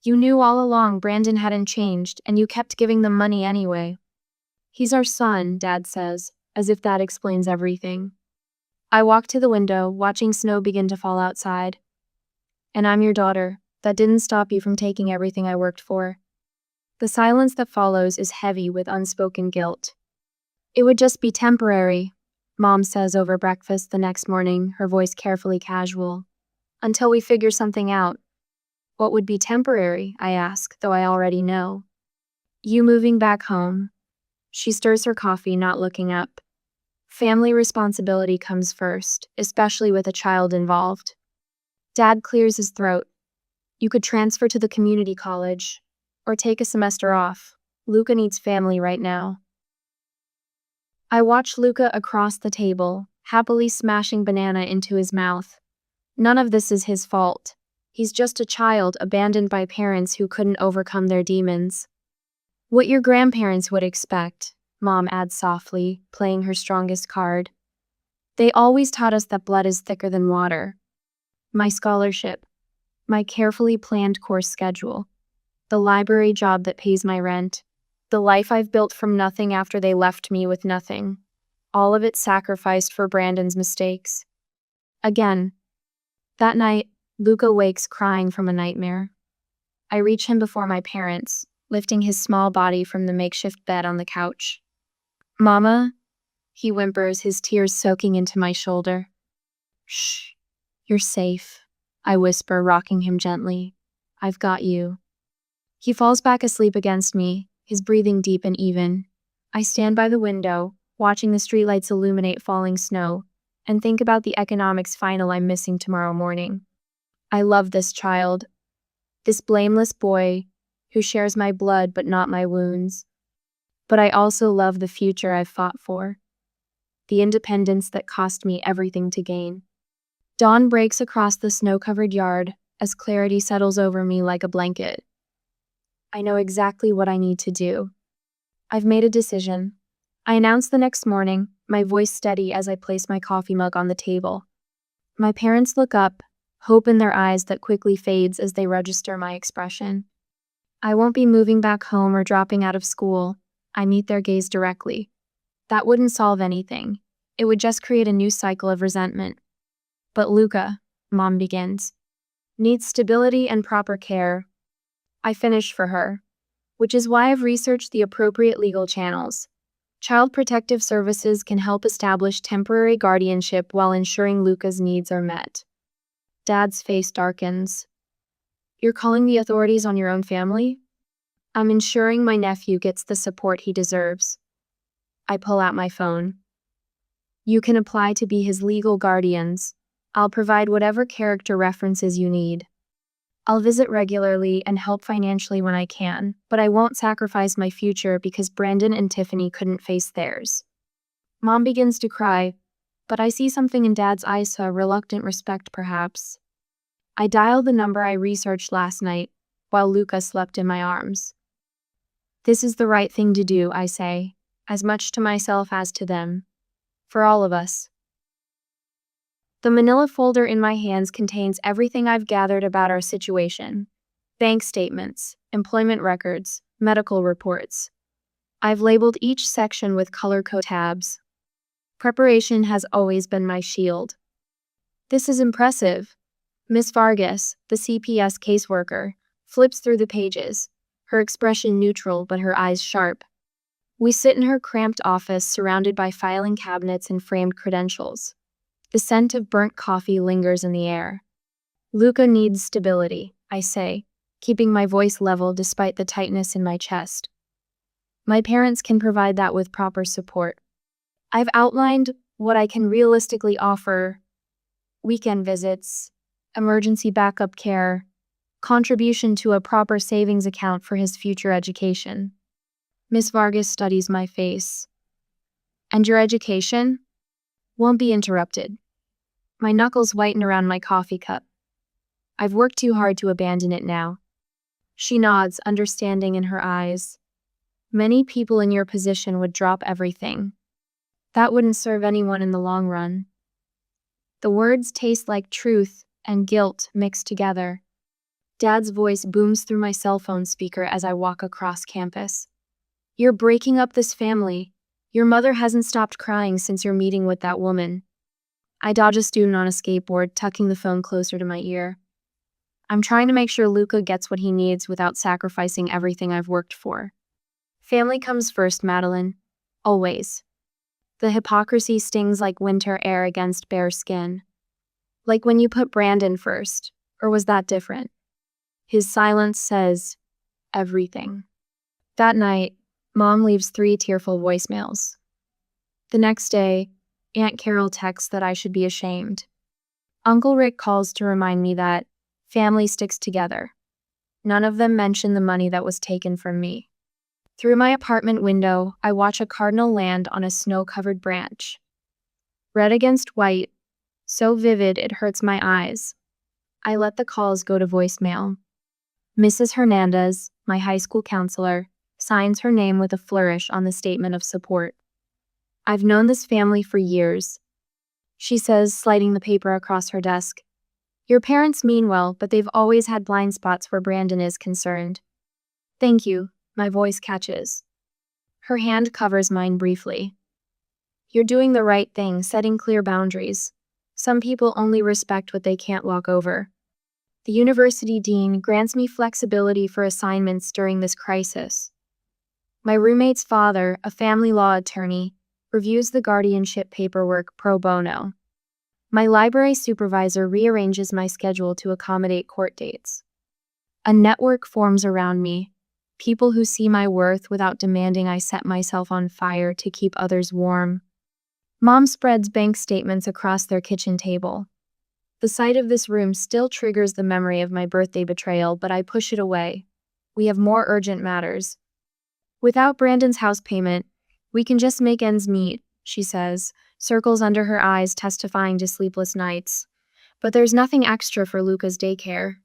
You knew all along Brandon hadn't changed, and you kept giving them money anyway. He's our son, Dad says, as if that explains everything. I walk to the window, watching snow begin to fall outside. And I'm your daughter. That didn't stop you from taking everything I worked for. The silence that follows is heavy with unspoken guilt. It would just be temporary, Mom says over breakfast the next morning, her voice carefully casual. Until we figure something out. What would be temporary, I ask, though I already know. You moving back home. She stirs her coffee, not looking up. Family responsibility comes first, especially with a child involved. Dad clears his throat. You could transfer to the community college, or take a semester off. Luca needs family right now. I watch Luca across the table, happily smashing banana into his mouth. None of this is his fault. He's just a child abandoned by parents who couldn't overcome their demons. What your grandparents would expect, Mom adds softly, playing her strongest card. They always taught us that blood is thicker than water. My scholarship. My carefully planned course schedule. The library job that pays my rent. The life I've built from nothing after they left me with nothing. All of it sacrificed for Brandon's mistakes. Again. That night, Luca wakes crying from a nightmare. I reach him before my parents, lifting his small body from the makeshift bed on the couch. Mama, he whimpers, his tears soaking into my shoulder. Shh, you're safe, I whisper, rocking him gently. I've got you. He falls back asleep against me, his breathing deep and even. I stand by the window, watching the streetlights illuminate falling snow, and think about the economics final I'm missing tomorrow morning. I love this child, this blameless boy who shares my blood but not my wounds. But I also love the future I've fought for. the independence that cost me everything to gain. Dawn breaks across the snow-covered yard as clarity settles over me like a blanket. I know exactly what I need to do. I've made a decision. I announce the next morning, my voice steady as I place my coffee mug on the table. My parents look up, hope in their eyes that quickly fades as they register my expression. I won't be moving back home or dropping out of school. I meet their gaze directly. That wouldn't solve anything. It would just create a new cycle of resentment. But Luca, Mom begins, needs stability and proper care. I finish for her, which is why I've researched the appropriate legal channels. Child Protective Services can help establish temporary guardianship while ensuring Luca's needs are met. Dad's face darkens. You're calling the authorities on your own family? I'm ensuring my nephew gets the support he deserves. I pull out my phone. You can apply to be his legal guardians. I'll provide whatever character references you need. I'll visit regularly and help financially when I can, but I won't sacrifice my future because Brandon and Tiffany couldn't face theirs. Mom begins to cry, but I see something in Dad's eyes, a reluctant respect perhaps. I dial the number I researched last night, while Luca slept in my arms. This is the right thing to do, I say, as much to myself as to them. For all of us. The manila folder in my hands contains everything I've gathered about our situation. Bank statements, employment records, medical reports. I've labeled each section with color-coded tabs. Preparation has always been my shield. This is impressive. Miss Vargas, the CPS caseworker, flips through the pages, her expression neutral but her eyes sharp. We sit in her cramped office surrounded by filing cabinets and framed credentials. The scent of burnt coffee lingers in the air. Luca needs stability, I say, keeping my voice level despite the tightness in my chest. My parents can provide that with proper support. I've outlined what I can realistically offer: weekend visits, emergency backup care, contribution to a proper savings account for his future education. Miss Vargas studies my face. And your education? Won't be interrupted. My knuckles whiten around my coffee cup. I've worked too hard to abandon it now. She nods, understanding in her eyes. Many people in your position would drop everything. That wouldn't serve anyone in the long run. The words taste like truth and guilt mixed together. Dad's voice booms through my cell phone speaker as I walk across campus. You're breaking up this family. Your mother hasn't stopped crying since your meeting with that woman. I dodge a student on a skateboard, tucking the phone closer to my ear. I'm trying to make sure Luca gets what he needs without sacrificing everything I've worked for. Family comes first, Madeline. Always. The hypocrisy stings like winter air against bare skin. Like when you put Brandon first, or was that different? His silence says everything. That night, Mom leaves 3 tearful voicemails. The next day, Aunt Carol texts that I should be ashamed. Uncle Rick calls to remind me that family sticks together. None of them mention the money that was taken from me. Through my apartment window, I watch a cardinal land on a snow-covered branch. Red against white, so vivid it hurts my eyes. I let the calls go to voicemail. Mrs. Hernandez, my high school counselor, signs her name with a flourish on the statement of support. I've known this family for years, she says, sliding the paper across her desk. Your parents mean well, but they've always had blind spots where Brandon is concerned. Thank you, my voice catches. Her hand covers mine briefly. You're doing the right thing, setting clear boundaries. Some people only respect what they can't walk over. The university dean grants me flexibility for assignments during this crisis. My roommate's father, a family law attorney, reviews the guardianship paperwork pro bono. My library supervisor rearranges my schedule to accommodate court dates. A network forms around me, people who see my worth without demanding I set myself on fire to keep others warm. Mom spreads bank statements across their kitchen table. The sight of this room still triggers the memory of my birthday betrayal, but I push it away. We have more urgent matters. Without Brandon's house payment, we can just make ends meet, she says, circles under her eyes testifying to sleepless nights. But there's nothing extra for Luca's daycare.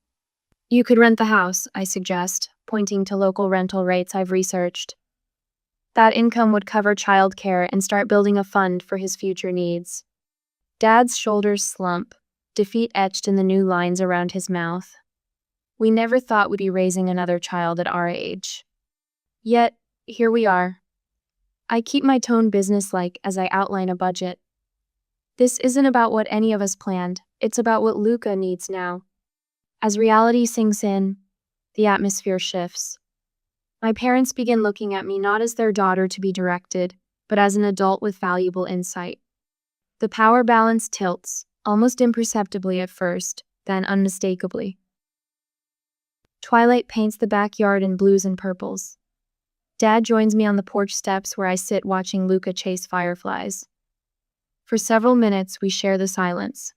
You could rent the house, I suggest, pointing to local rental rates I've researched. That income would cover childcare and start building a fund for his future needs. Dad's shoulders slump, defeat etched in the new lines around his mouth. We never thought we'd be raising another child at our age. Yet, here we are. I keep my tone businesslike as I outline a budget. This isn't about what any of us planned, it's about what Luca needs now. As reality sinks in, the atmosphere shifts. My parents begin looking at me not as their daughter to be directed, but as an adult with valuable insight. The power balance tilts, almost imperceptibly at first, then unmistakably. Twilight paints the backyard in blues and purples. Dad joins me on the porch steps where I sit watching Luca chase fireflies. For several minutes, we share the silence.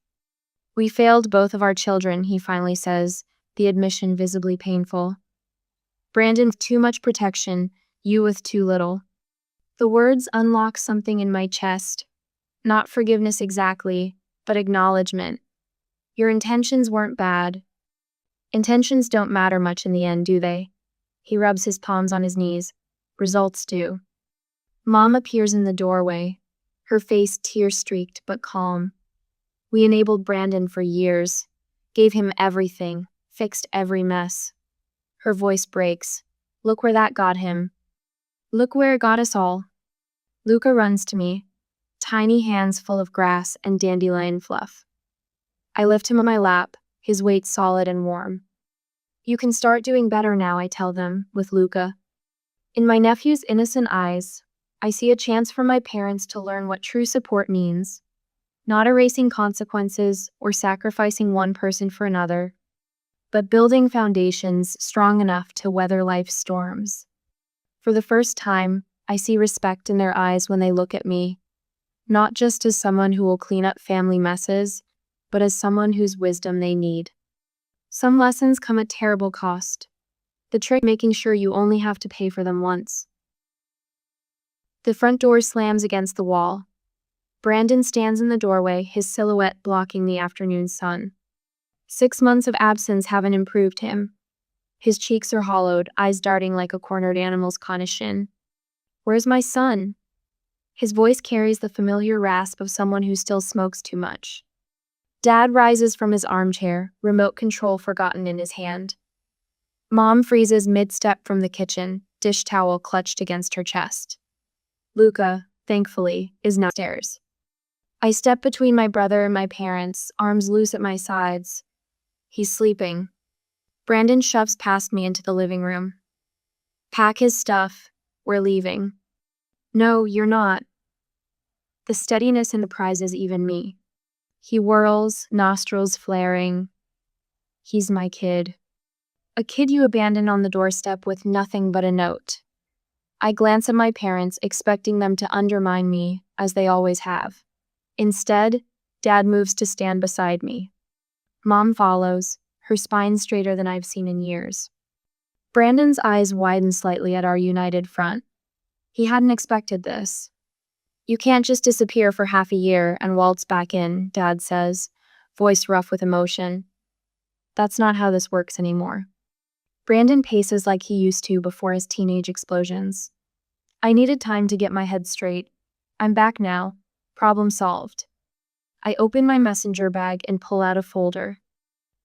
We failed both of our children, he finally says, the admission visibly painful. Brandon with too much protection, you with too little. The words unlock something in my chest. Not forgiveness exactly, but acknowledgement. Your intentions weren't bad. Intentions don't matter much in the end, do they? He rubs his palms on his knees. Results do. Mom appears in the doorway, her face tear-streaked but calm. We enabled Brandon for years, gave him everything, fixed every mess. Her voice breaks. Look where that got him. Look where it got us all. Luca runs to me, tiny hands full of grass and dandelion fluff. I lift him on my lap, his weight solid and warm. You can start doing better now, I tell them, with Luca. In my nephew's innocent eyes, I see a chance for my parents to learn what true support means, not erasing consequences or sacrificing one person for another, but building foundations strong enough to weather life's storms. For the first time, I see respect in their eyes when they look at me, not just as someone who will clean up family messes, but as someone whose wisdom they need. Some lessons come at terrible cost. The trick making sure you only have to pay for them once. The front door slams against the wall. Brandon stands in the doorway, his silhouette blocking the afternoon sun. 6 months of absence haven't improved him. His cheeks are hollowed, eyes darting like a cornered animal's conition. Where's my son? His voice carries the familiar rasp of someone who still smokes too much. Dad rises from his armchair, remote control forgotten in his hand. Mom freezes mid-step from the kitchen, dish towel clutched against her chest. Luca, thankfully, is now upstairs. I step between my brother and my parents, arms loose at my sides. He's sleeping. Brandon shoves past me into the living room. Pack his stuff. We're leaving. No, you're not. The steadiness enterprises even me. He whirls, nostrils flaring. He's my kid. A kid you abandoned on the doorstep with nothing but a note. I glance at my parents, expecting them to undermine me, as they always have. Instead, Dad moves to stand beside me. Mom follows, her spine straighter than I've seen in years. Brandon's eyes widen slightly at our united front. He hadn't expected this. You can't just disappear for half a year and waltz back in, Dad says, voice rough with emotion. That's not how this works anymore. Brandon paces like he used to before his teenage explosions. I needed time to get my head straight. I'm back now. Problem solved. I open my messenger bag and pull out a folder.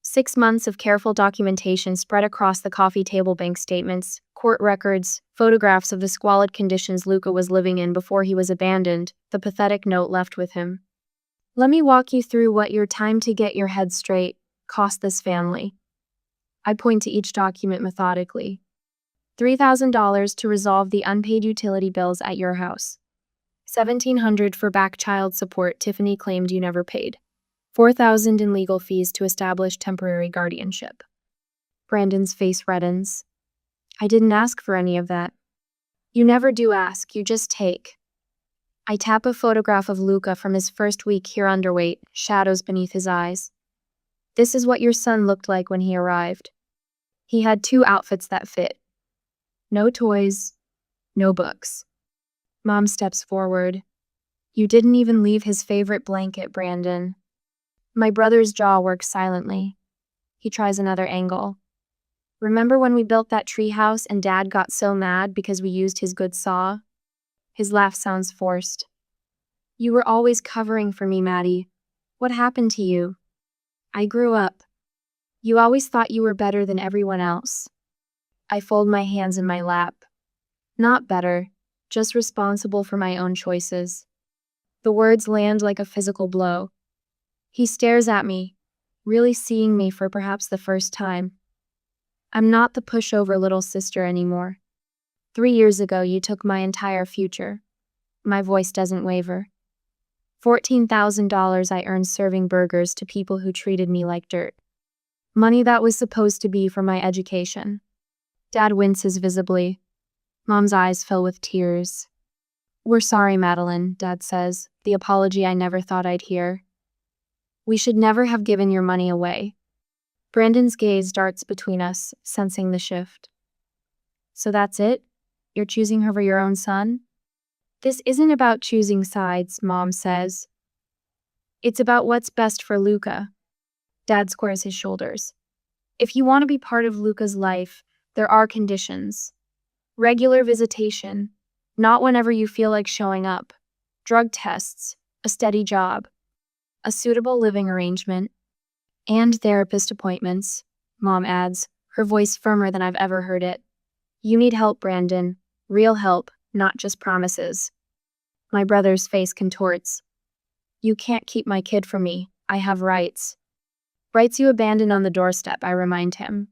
6 months of careful documentation spread across the coffee table, bank statements, court records, photographs of the squalid conditions Luca was living in before he was abandoned, the pathetic note left with him. Let me walk you through what your time to get your head straight cost this family. I point to each document methodically. $3,000 to resolve the unpaid utility bills at your house. $1,700 for back child support Tiffany claimed you never paid. $4,000 in legal fees to establish temporary guardianship. Brandon's face reddens. I didn't ask for any of that. You never do ask, you just take. I tap a photograph of Luca from his first week here underweight, shadows beneath his eyes. This is what your son looked like when he arrived. He had 2 outfits that fit. No toys, no books. Mom steps forward. You didn't even leave his favorite blanket, Brandon. My brother's jaw works silently. He tries another angle. Remember when we built that treehouse and Dad got so mad because we used his good saw? His laugh sounds forced. You were always covering for me, Maddie. What happened to you? I grew up. You always thought you were better than everyone else. I fold my hands in my lap. Not better, just responsible for my own choices. The words land like a physical blow. He stares at me, really seeing me for perhaps the first time. I'm not the pushover little sister anymore. 3 years ago, you took my entire future. My voice doesn't waver. $14,000 I earned serving burgers to people who treated me like dirt. Money that was supposed to be for my education. Dad winces visibly. Mom's eyes fill with tears. We're sorry, Madeline, Dad says, the apology I never thought I'd hear. We should never have given your money away. Brandon's gaze darts between us, sensing the shift. So that's it? You're choosing her over your own son? This isn't about choosing sides, Mom says. It's about what's best for Luca. Dad squares his shoulders. If you want to be part of Luca's life, there are conditions. Regular visitation, not whenever you feel like showing up. Drug tests, a steady job, a suitable living arrangement, and therapist appointments, Mom adds, her voice firmer than I've ever heard it. You need help, Brandon. Real help, not just promises. My brother's face contorts. You can't keep my kid from me. I have rights. Rights you abandoned on the doorstep, I remind him.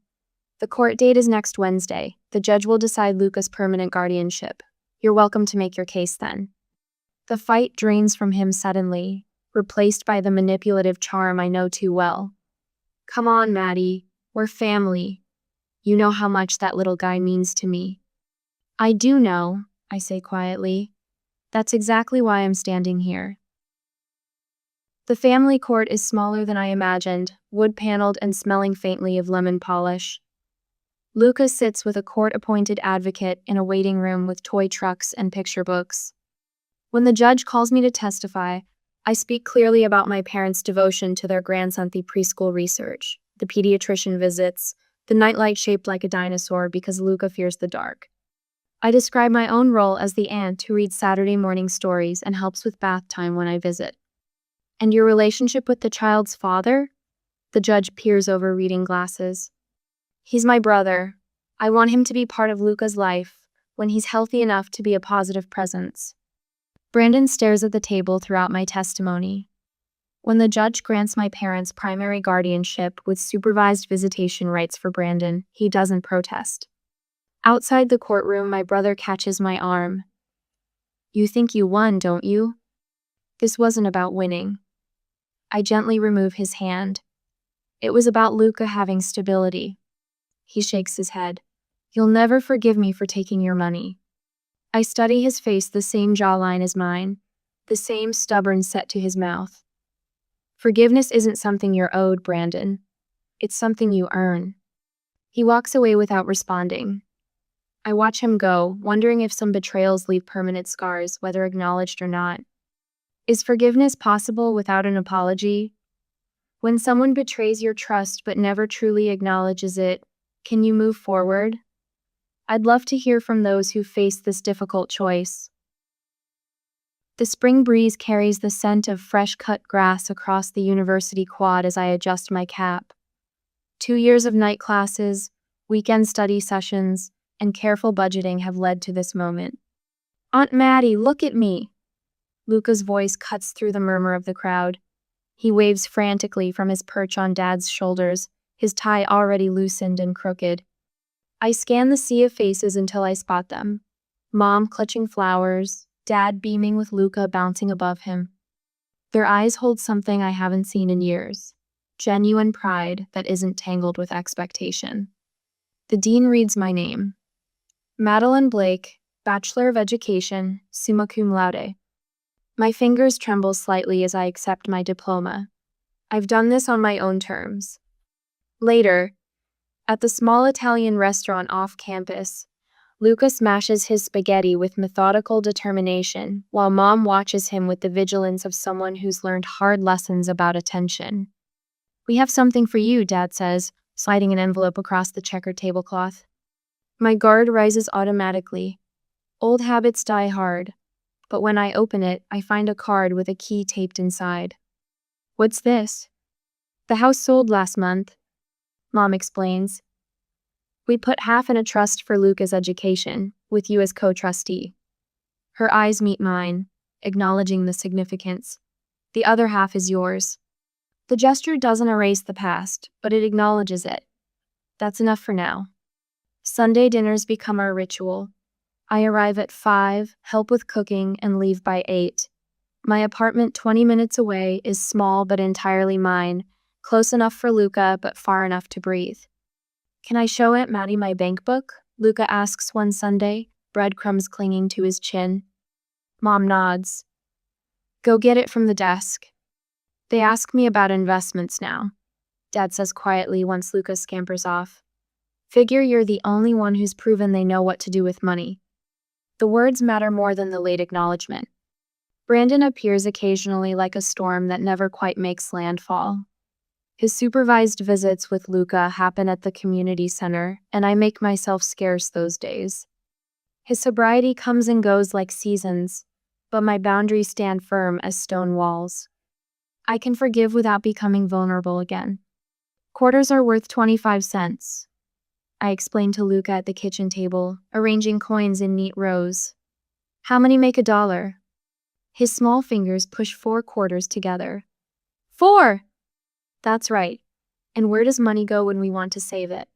The court date is next Wednesday. The judge will decide Luca's permanent guardianship. You're welcome to make your case then. The fight drains from him suddenly, replaced by the manipulative charm I know too well. Come on, Maddie. We're family. You know how much that little guy means to me. I do know, I say quietly. That's exactly why I'm standing here. The family court is smaller than I imagined, wood-paneled and smelling faintly of lemon polish. Luca sits with a court-appointed advocate in a waiting room with toy trucks and picture books. When the judge calls me to testify, I speak clearly about my parents' devotion to their grandson through preschool research, the pediatrician visits, the nightlight shaped like a dinosaur because Luca fears the dark. I describe my own role as the aunt who reads Saturday morning stories and helps with bath time when I visit. And your relationship with the child's father? The judge peers over reading glasses. He's my brother. I want him to be part of Luca's life when he's healthy enough to be a positive presence. Brandon stares at the table throughout my testimony. When the judge grants my parents primary guardianship with supervised visitation rights for Brandon, he doesn't protest. Outside the courtroom, my brother catches my arm. You think you won, don't you? This wasn't about winning. I gently remove his hand. It was about Luca having stability. He shakes his head. You'll never forgive me for taking your money. I study his face, the same jawline as mine, the same stubborn set to his mouth. Forgiveness isn't something you're owed, Brandon. It's something you earn. He walks away without responding. I watch him go, wondering if some betrayals leave permanent scars, whether acknowledged or not. Is forgiveness possible without an apology? When someone betrays your trust but never truly acknowledges it, can you move forward? I'd love to hear from those who face this difficult choice. The spring breeze carries the scent of fresh-cut grass across the university quad as I adjust my cap. 2 years of night classes, weekend study sessions, and careful budgeting have led to this moment. Aunt Maddie, look at me! Luca's voice cuts through the murmur of the crowd. He waves frantically from his perch on Dad's shoulders, his tie already loosened and crooked. I scan the sea of faces until I spot them. Mom clutching flowers, Dad beaming with Luca bouncing above him. Their eyes hold something I haven't seen in years. Genuine pride that isn't tangled with expectation. The dean reads my name. Madeline Blake, Bachelor of Education, summa cum laude. My fingers tremble slightly as I accept my diploma. I've done this on my own terms. Later, at the small Italian restaurant off campus, Luca smashes his spaghetti with methodical determination, while Mom watches him with the vigilance of someone who's learned hard lessons about attention. "We have something for you," Dad says, sliding an envelope across the checkered tablecloth. My guard rises automatically. Old habits die hard, but when I open it, I find a card with a key taped inside. "What's this?" "The house sold last month," Mom explains. "We put half in a trust for Luca's education, with you as co-trustee." Her eyes meet mine, acknowledging the significance. "The other half is yours." The gesture doesn't erase the past, but it acknowledges it. That's enough for now. Sunday dinners become our ritual. I arrive at 5, help with cooking, and leave by 8. My apartment 20 minutes away is small but entirely mine, close enough for Luca but far enough to breathe. "Can I show Aunt Maddie my bank book?" Luca asks one Sunday, breadcrumbs clinging to his chin. Mom nods. "Go get it from the desk." "They ask me about investments now," Dad says quietly once Luca scampers off. "Figure you're the only one who's proven they know what to do with money." The words matter more than the late acknowledgement. Brandon appears occasionally like a storm that never quite makes landfall. His supervised visits with Luca happen at the community center, and I make myself scarce those days. His sobriety comes and goes like seasons, but my boundaries stand firm as stone walls. I can forgive without becoming vulnerable again. "Quarters are worth 25 cents. I explain to Luca at the kitchen table, arranging coins in neat rows. "How many make $1?" His small fingers push 4 quarters together. 4! That's right. And where does money go when we want to save it?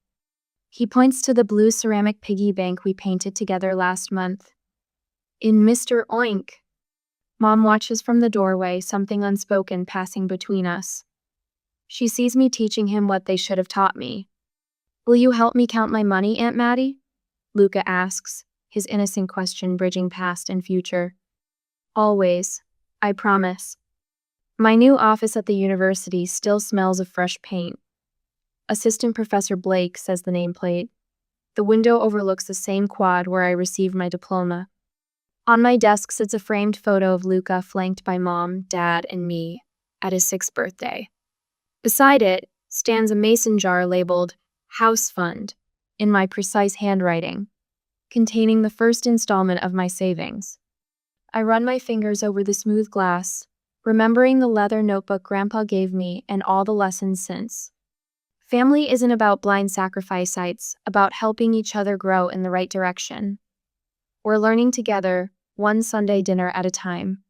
He points to the blue ceramic piggy bank we painted together last month. "In Mr. Oink." Mom watches from the doorway, something unspoken passing between us. She sees me teaching him what they should have taught me. "Will you help me count my money, Aunt Maddie?" Luca asks, his innocent question bridging past and future. "Always. I promise." My new office at the university still smells of fresh paint. Assistant Professor Blake says the nameplate. The window overlooks the same quad where I received my diploma. On my desk sits a framed photo of Luca flanked by Mom, Dad, and me at his 6th birthday. Beside it stands a mason jar labeled House Fund in my precise handwriting, containing the first installment of my savings. I run my fingers over the smooth glass, remembering the leather notebook Grandpa gave me and all the lessons since. Family isn't about blind sacrifice, it's about helping each other grow in the right direction. We're learning together, one Sunday dinner at a time.